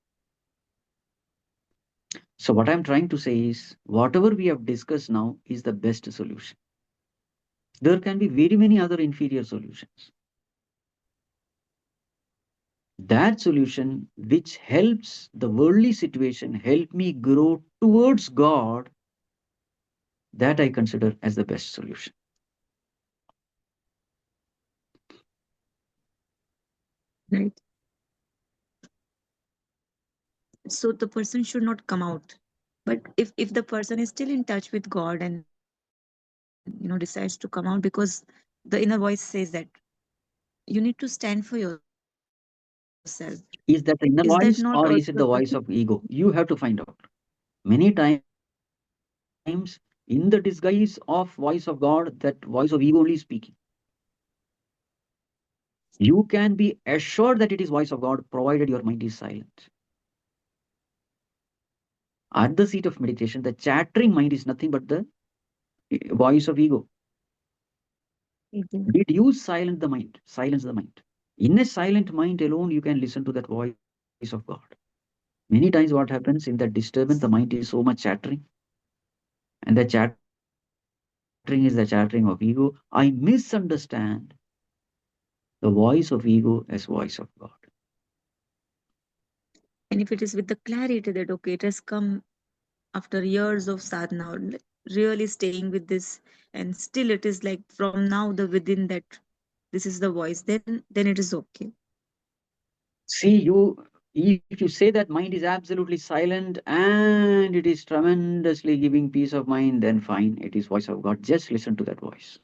So what I'm trying to say is, whatever we have discussed now is the best solution. There can be very many other inferior solutions. That solution which helps the worldly situation help me grow towards God, that I consider as the best solution. Right. So the person should not come out. But if the person is still in touch with God and decides to come out, because the inner voice says that you need to stand for yourself. Is that not Is that the also inner a voice person? or is it the voice of ego? You have to find out. Many times, in the disguise of voice of God, that voice of ego only is speaking. You can be assured that it is voice of God provided your mind is silent. At the seat of meditation, the chattering mind is nothing but the voice of ego. Mhm. Did you silence the mind? Silence the mind. In a silent mind alone, you can listen to that voice of God. Many times, what happens in that disturbance, the mind is so much chattering, and the chattering is the chattering of ego. I misunderstand the voice of ego as voice of God. And if it is with the clarity that, okay, it has come after years of sadhana, or really staying with this, and still it is like from now the within that this is the voice, then it is okay. See, if you say that mind is absolutely silent and it is tremendously giving peace of mind, then fine, it is voice of God. Just listen to that voice.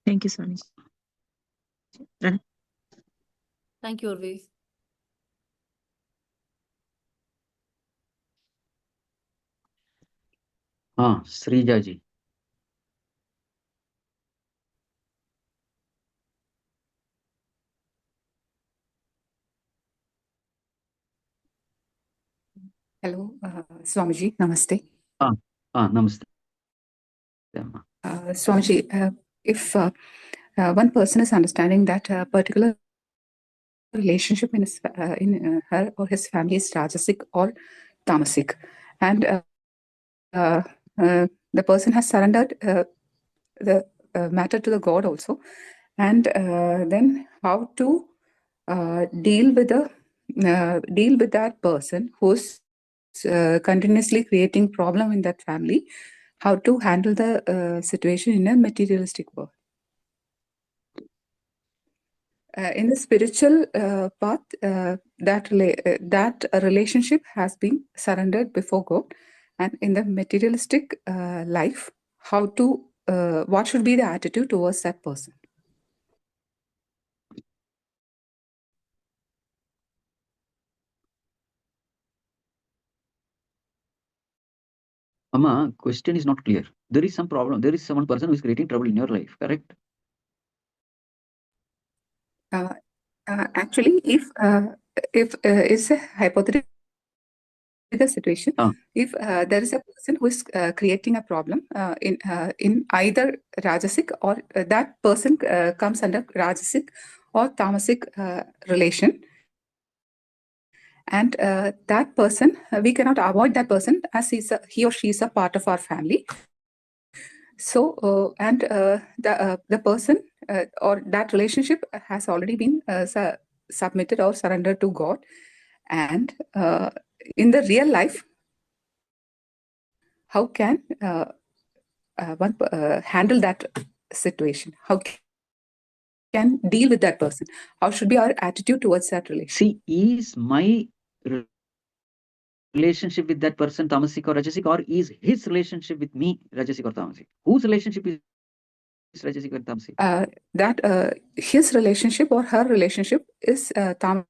Thank you, Swami. Thank you, Urvi. Srija ji. Hello, Swamiji, namaste. Namaste. Swamiji, if one person is understanding that a particular relationship in her or his family is rajasic or tamasic, and the person has surrendered the matter to the God also, and then how to deal with that person who's continuously creating problem in that family, how to handle the situation in a materialistic world. In the spiritual path, that relationship has been surrendered before God, and in the materialistic life, how to what should be the attitude towards that person? Amma, question is not clear. There is some problem. There is someone person who is creating trouble in your life, correct? Actually, if it's a hypothetical situation, if there is a person who is creating a problem in either rajasic or that person comes under rajasic or tamasic relation, and that person we cannot avoid that person as he or she is a part of our family. So and the person or that relationship has already been submitted or surrendered to God, and in the real life, how can handle that situation? How can deal with that person? How should be our attitude towards that relation? See, is my relationship with that person tamasic or rajasic, or is his relationship with me rajasic or tamasic? Whose relationship is rajasic or tamasic? His relationship or her relationship is tamasic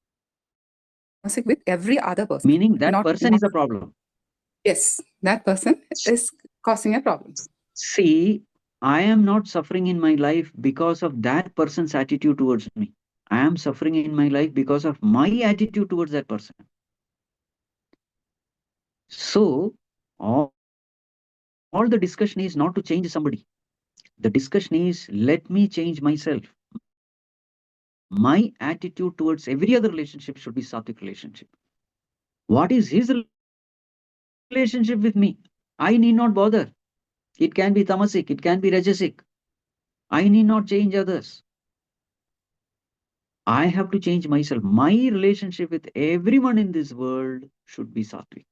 with every other person. Meaning that person is a problem. Yes, that person is causing a problem. See, I am not suffering in my life because of that person's attitude towards me. I am suffering in my life because of my attitude towards that person. So, all the discussion is not to change somebody. The discussion is, let me change myself. My attitude towards every other relationship should be sattvic relationship. What is his relationship with me? I need not bother. It can be tamasic, it can be rajasic. I need not change others. I have to change myself. My relationship with everyone in this world should be sattvic.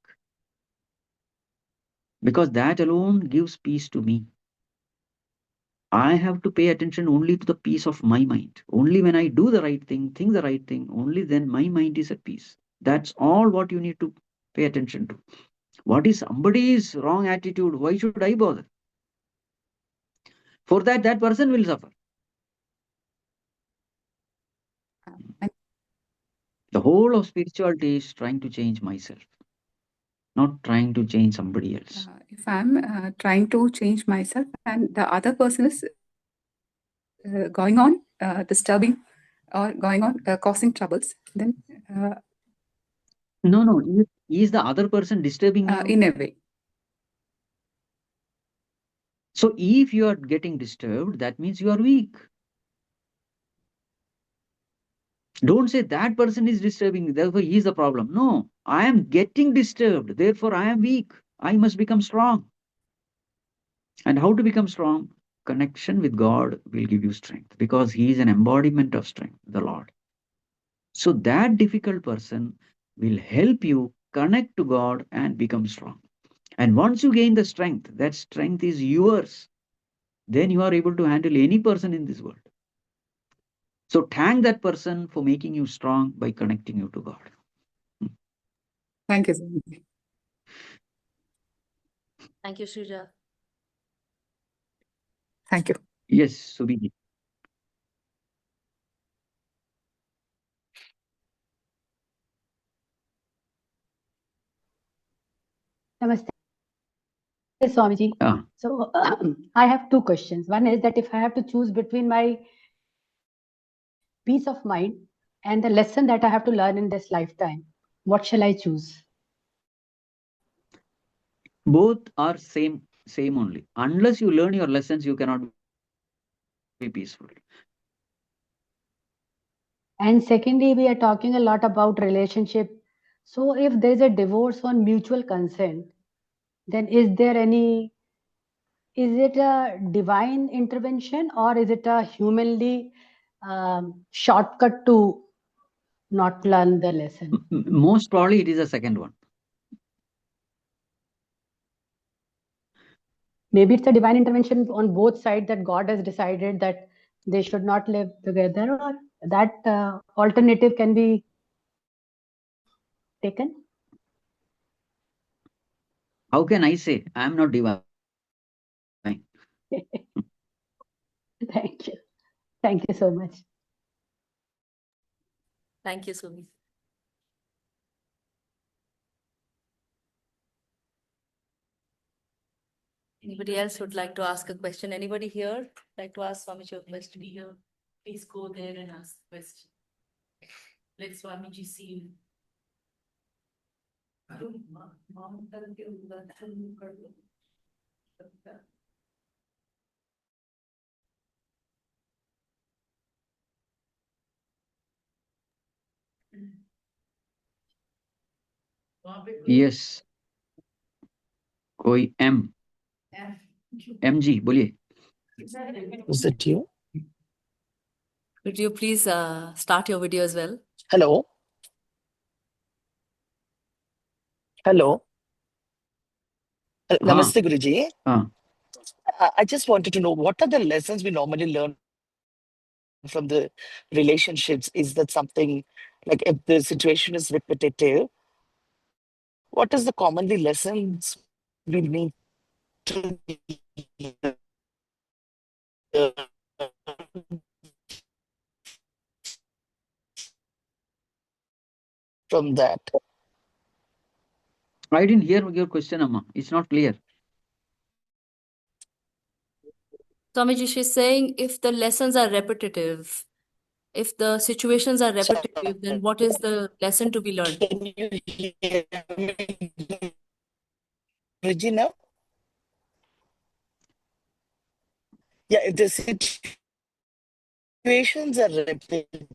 Because that alone gives peace to me. I have to pay attention only to the peace of my mind. Only when I do the right thing, think the right thing, only then my mind is at peace. That's all what you need to pay attention to. What is somebody's wrong attitude? Why should I bother? For that, that person will suffer. The whole of spirituality is trying to change myself, not trying to change somebody else. If I'm trying to change myself and the other person is going on disturbing or going on causing troubles, then No. Is the other person disturbing you? in a way. So if you are getting disturbed, that means you are weak. Don't say that person is disturbing me, therefore he is the problem. No, I am getting disturbed, therefore I am weak. I must become strong. And how to become strong? Connection with God will give you strength, because he is an embodiment of strength, the Lord. So that difficult person will help you connect to God and become strong. And once you gain the strength, that strength is yours. Then you are able to handle any person in this world. So thank that person for making you strong by connecting you to God. Thank you, Swami. Thank you, Srija. Thank you. Yes, Subhi. Namaste, Swamiji. Ah. So I have two questions. One is that if I have to choose between my peace of mind and the lesson that I have to learn in this lifetime, what shall I choose? Both are same only. Unless you learn your lessons, you cannot be peaceful. And secondly, we are talking a lot about relationship. So if there is a divorce on mutual consent, then is it a divine intervention or is it a humanly shortcut to not learn the lesson? Most probably it is the second one. Maybe it's a divine intervention on both sides that God has decided that they should not live together, or that alternative can be taken. How can I say? I am not divine. Thank you. Thank you so much. Thank you, Sumi. Anybody else would like to ask a question? Anybody here like to ask Swamiji a question? Here, please go there and ask the question. Let Swamiji see you. Yes. कोई MG बोलिए. Is that you? Could you please start your video as well? Hello? Hello? हाँ. Namaste, Guruji. हाँ. I just wanted to know what are the lessons we normally learn from the relationships? Is that something like if the situation is repetitive, what is the commonly lessons we need to learn from that? I didn't hear your question, Amma. It's not clear. Swamiji, she's saying if the lessons are repetitive, if the situations are So, repetitive, then what is the lesson to be learned? can you hear me, Regina? Yeah, if the situations are repetitive,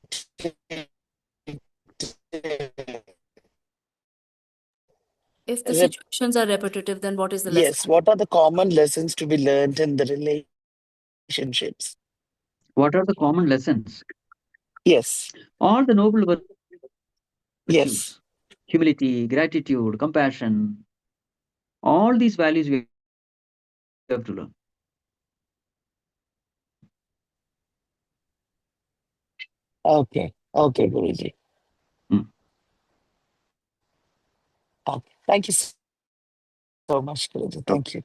If the situations are repetitive, then what is the lesson? yes, what are the common lessons to be learned in the relationships? What are the common lessons? Yes, All the noble yes. virtues, humility, gratitude, compassion, all these values we have to learn. Okay, okay, Guruji. Mm. Okay. Thank you so much, Guruji. Okay. Thank you.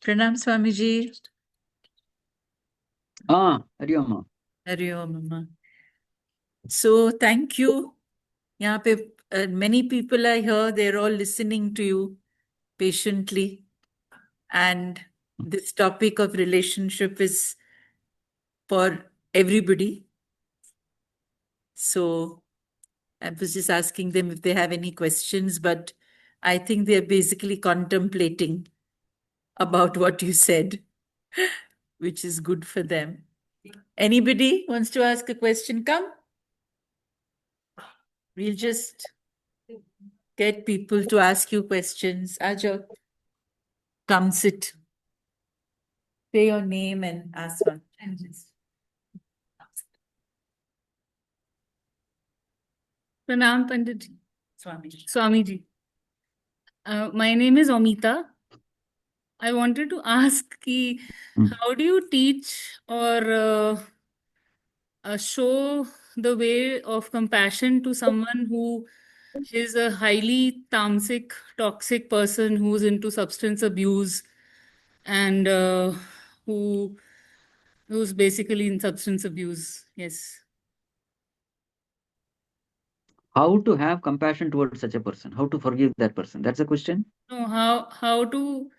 Pranam Swamiji. Hari Amma. Hari Om Amma. So thank you. यहाँ पे many people are here. They're all listening to you patiently, and this topic of relationship is for everybody. So I was just asking them if they have any questions, but I think they're basically contemplating about what you said, which is good for them. Anybody wants to ask a question? Come. We'll just get people to ask you questions. Ajo, come sit. Say your name and ask one. Pranam Pandit Swamiji. Swamiji. My name is Amita. I wanted to ask ki, how do you teach or show the way of compassion to someone who is a highly tamasic, toxic person who's into substance abuse and who's basically in substance abuse? Yes. How to have compassion towards such a person? How to forgive that person? That's the question. No, how to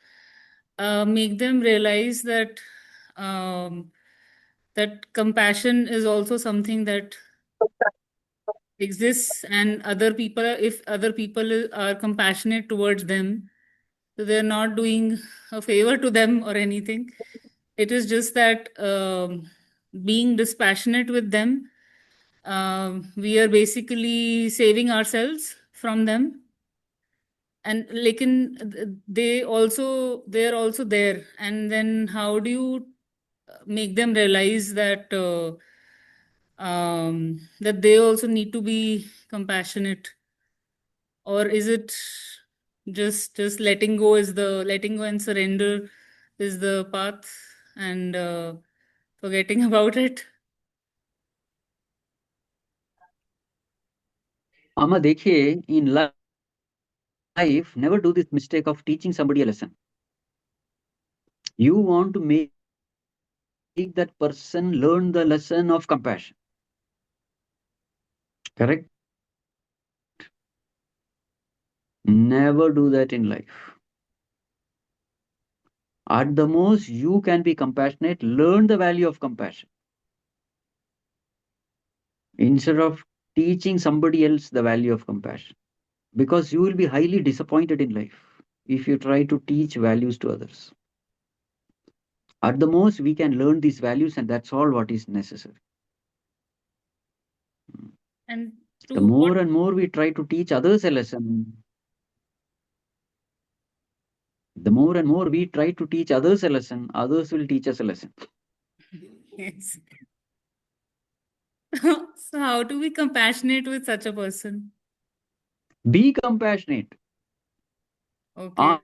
make them realize that that compassion is also something that exists, and other people, if other people are compassionate towards them, so they're not doing a favor to them or anything. It is just that being dispassionate with them, we are basically saving ourselves from them. And like in, they're also there, and then how do you make them realize that that they also need to be compassionate? Or is it just letting go and surrender is the path, and forgetting about it? Amma, dekhiye, in life, never do this mistake of teaching somebody a lesson. You want to make that person learn the lesson of compassion. Correct? Never do that in life. At the most, you can be compassionate, learn the value of compassion. Instead of teaching somebody else the value of compassion. Because you will be highly disappointed in life if you try to teach values to others. At the most, we can learn these values, and that's all what is necessary. And The to what more and more we try to teach others a lesson, The more and more we try to teach others a lesson, others will teach us a lesson. Yes. So how to be compassionate with such a person? Be compassionate. Okay.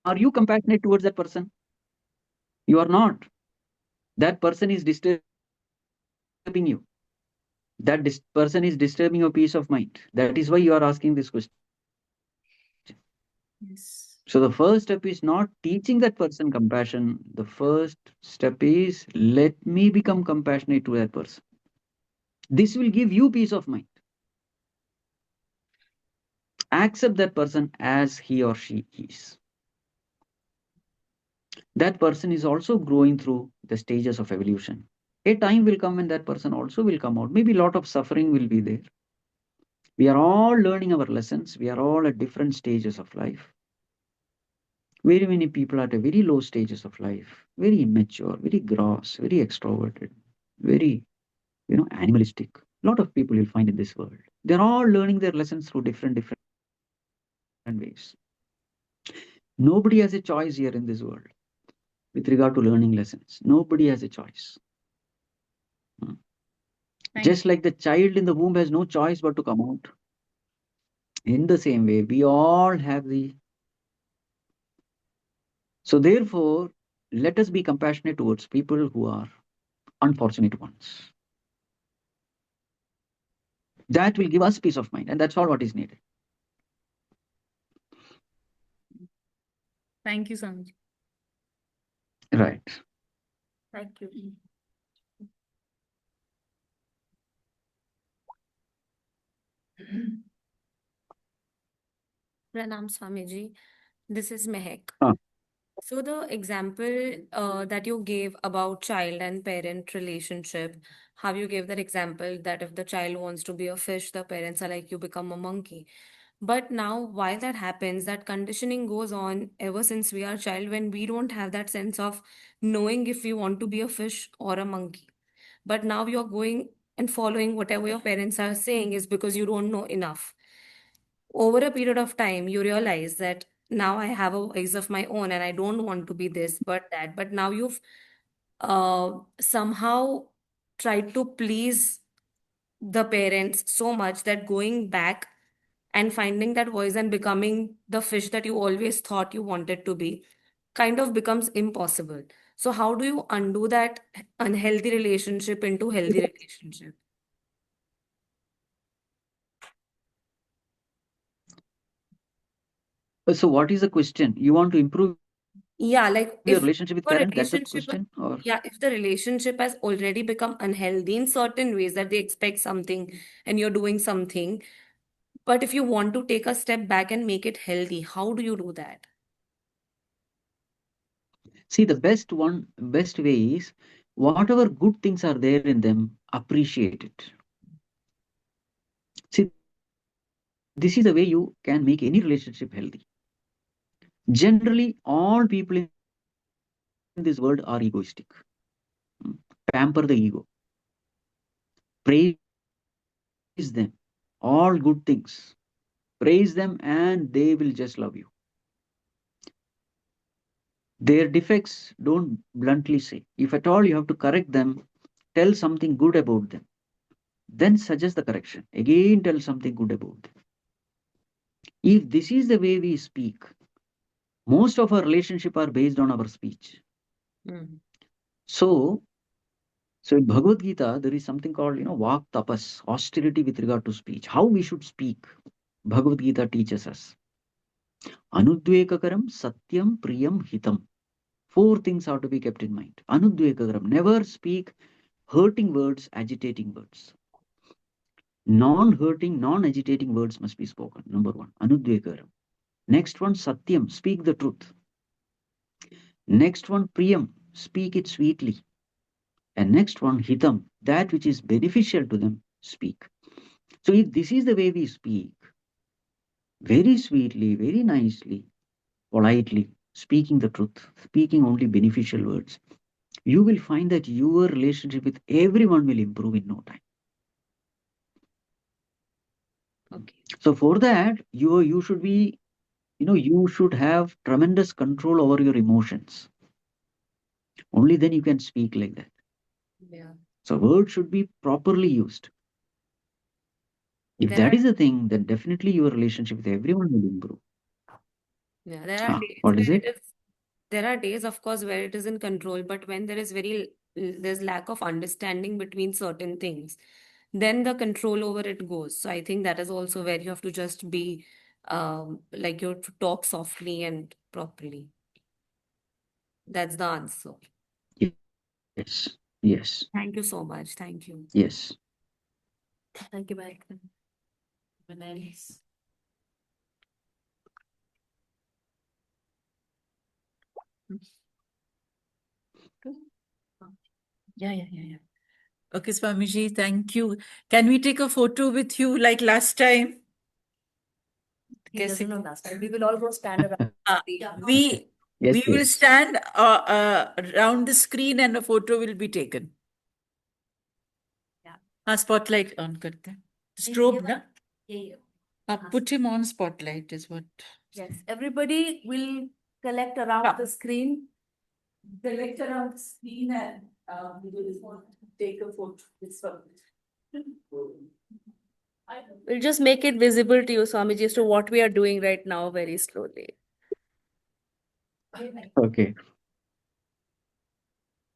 Are you compassionate towards that person? You are not. That person is disturbing you. That person is disturbing your peace of mind. That is why you are asking this question. Yes. So the first step is not teaching that person compassion. The first step is let me become compassionate to that person. This will give you peace of mind. Accept that person as he or she is. That person is also growing through the stages of evolution. A time will come when that person also will come out. Maybe a lot of suffering will be there. We are all learning our lessons. We are all at different stages of life. Very many people are at a very low stages of life, very immature, very gross, very extroverted, very, animalistic. A lot of people you'll find in this world. They're all learning their lessons through different ways. Nobody has a choice here in this world with regard to learning lessons. Nobody has a choice. Just like the child in the womb has no choice but to come out. In the same way, we all have the. So therefore, let us be compassionate towards people who are unfortunate ones. That will give us peace of mind, and that's all what is needed. Thank you, Swamiji. Right. Thank you. Pranam Swamiji. This is Mehak. Ah. So the example that you gave about child and parent relationship, how you gave that example that if the child wants to be a fish, the parents are like, you become a monkey. But now, while that happens, that conditioning goes on ever since we are child when we don't have that sense of knowing if we want to be a fish or a monkey. But now you're going and following whatever your parents are saying is because you don't know enough. Over a period of time, you realize that now I have a voice of my own and I don't want to be this, but that. But now you've somehow tried to please the parents so much that going back and finding that voice and becoming the fish that you always thought you wanted to be kind of becomes impossible. So how do you undo that unhealthy relationship into healthy relationship? So what is the question? You want to improve Yeah, like your if relationship with a parent? That's the relationship, question? Or yeah, if the relationship has already become unhealthy in certain ways that they expect something and you're doing something, but if you want to take a step back and make it healthy, how do you do that? see, the best way is whatever good things are there in them, appreciate it. See, this is the way you can make any relationship healthy. Generally, all people in this world are egoistic. Pamper the ego. Praise them. All good things. Praise them and they will just love you. Their defects, don't bluntly say. If at all you have to correct them, tell something good about them. Then suggest the correction. Again, tell something good about them. If this is the way we speak, most of our relationship are based on our speech. So in Bhagavad Gita, there is something called, Vak Tapas, austerity with regard to speech. How we should speak. Bhagavad Gita teaches us. Anudvekakaram, Satyam, Priyam, Hitam. 4 things have to be kept in mind. Anudvekakaram, never speak hurting words, agitating words. Non-hurting, non-agitating words must be spoken. Number 1, Anudvekakaram. Next one, Satyam, speak the truth. Next one, Priyam, speak it sweetly. And next one, Hitam, that which is beneficial to them, speak. So if this is the way we speak, very sweetly, very nicely, politely, speaking the truth, speaking only beneficial words, you will find that your relationship with everyone will improve in no time. Okay. So for that, you should be, you should have tremendous control over your emotions. Only then you can speak like that. Yeah. So words should be properly used. If There that are is the thing, then definitely your relationship with everyone will improve. Yeah, there are days What is where it? there are days, of course, where it is in control, but when there is there's lack of understanding between certain things, then the control over it goes. So I think that is also where you have to just be, like you have to talk softly and properly. That's the answer. Yes. Yes. Thank you so much. Thank you. Yes. Thank you, bye. Nice. Yeah. Okay, Swamiji, thank you. Can we take a photo with you like last time? He doesn't know last time. We will all go stand around. We Yes, we will yes. stand around the screen and a photo will be taken. Yeah. Spotlight on karte. Strobe, na? Yeah. Put him on spotlight is what. Yes. Everybody will collect around the screen. Collect around the screen and we will take a photo. We'll just make it visible to you, Swamiji, as to what we are doing right now very slowly. Okay.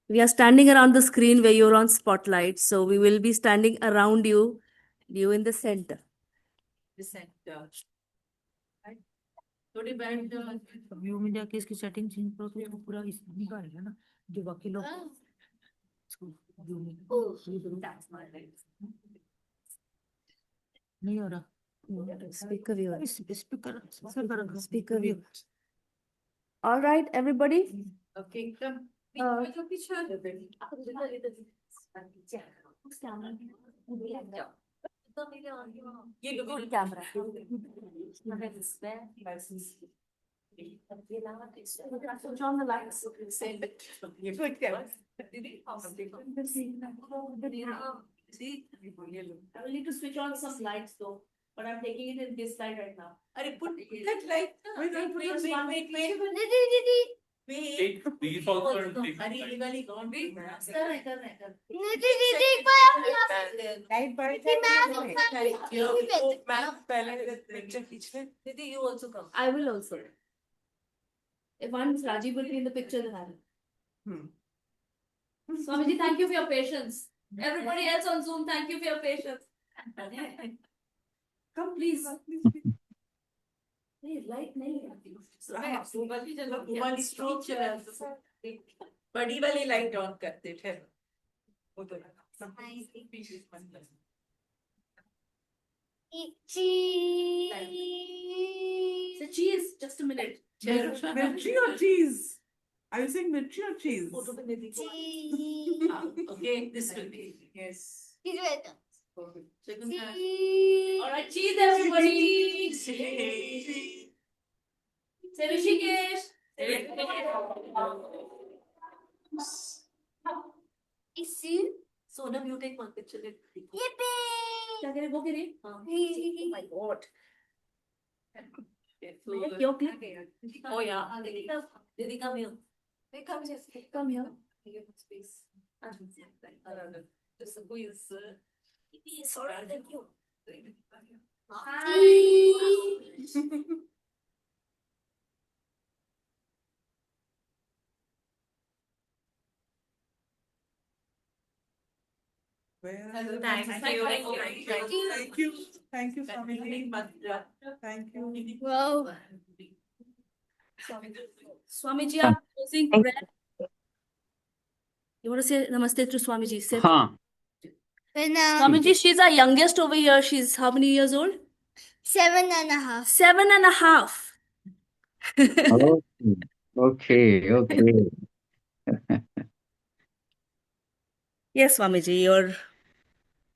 We are standing around the screen where you're on spotlight. So we will be standing around you, you in the center. The center. थोड़ी band view में जाके इसकी setting change करो तो इसको पूरा इस निकालेगा ना जो बाकी लोग इसको व्यू में नहीं हो रहा Speaker viewer. speaker view. All right, everybody. Okay, come. ये good camera. Switch on the lights. Good camera. I will need to switch on some lights though, but I'm taking it in this light right now. Put that light. Wait. These also take अरे ये वाली कौन भी कर रहे दीदी you also come. I will also. If once Rajiv will be in the picture, then I will. Swamiji, thank you for your patience. Everybody else on Zoom, thank you for your patience. Come, please. Hey, light तुम्हारी stroke चला बड़ी वाली light on करते थे Say cheese. Just a minute. Mirchi or cheese? Are you saying mirchi or cheese? Okay, this will be yes. All right, cheese, everybody. Say Rishikesh. Is seen. Sonam, you take one picture. क्या करे वो करे? Oh my God. Your clip. Oh yeah. Didi, come here. Come here. Space. This is Sorry, thank you. Thank you, Swami. Thank you. Wow. Swamiji, I'm closing prayer. You want to say namaste to Swamiji? Say Swamiji, she's our youngest over here. She's how many years old? 7.5. 7.5. Okay. Yes, Swamiji, your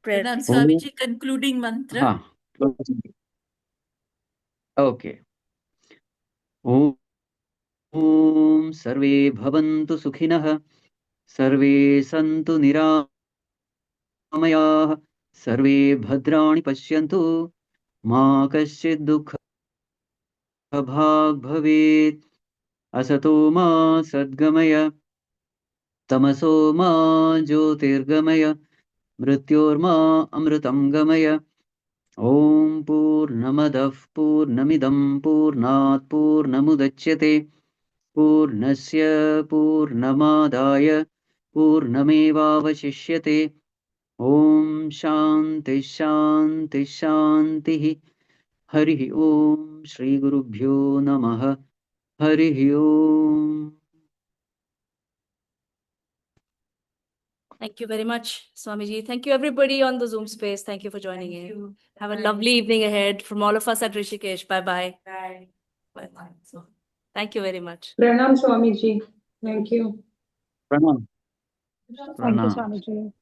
prayer. Pranam Swamiji concluding mantra. Okay. Om Sarve Bhavantu Sukhinah Sarve Santu Niramayah Sarve Bhadrani Pashyantu Ma Kaschid Dukha भाग् भवेत् असतो मा सद्गमय तमसो मा ज्योतिर्गमय मृत्योर्मा अमृतं गमय ॐ पूर्णमदः पूर्णमिदं पूर्णात् पूर्णमुदच्यते पूर्णस्य पूर्णमादाय पूर्णमेवावशिष्यते ॐ शान्ति शान्ति शान्तिः हरिः ॐ श्रीगुरुभ्यो नमः हरिः ॐ Thank you very much, Swamiji. Thank you, everybody on the Zoom space. Thank you for joining in. Have a lovely evening ahead from all of us at Rishikesh. Bye-bye. Bye. Bye. Thank you very much. Pranam Swamiji. Thank you. Pranam. Thank you, Pranam. Swamiji.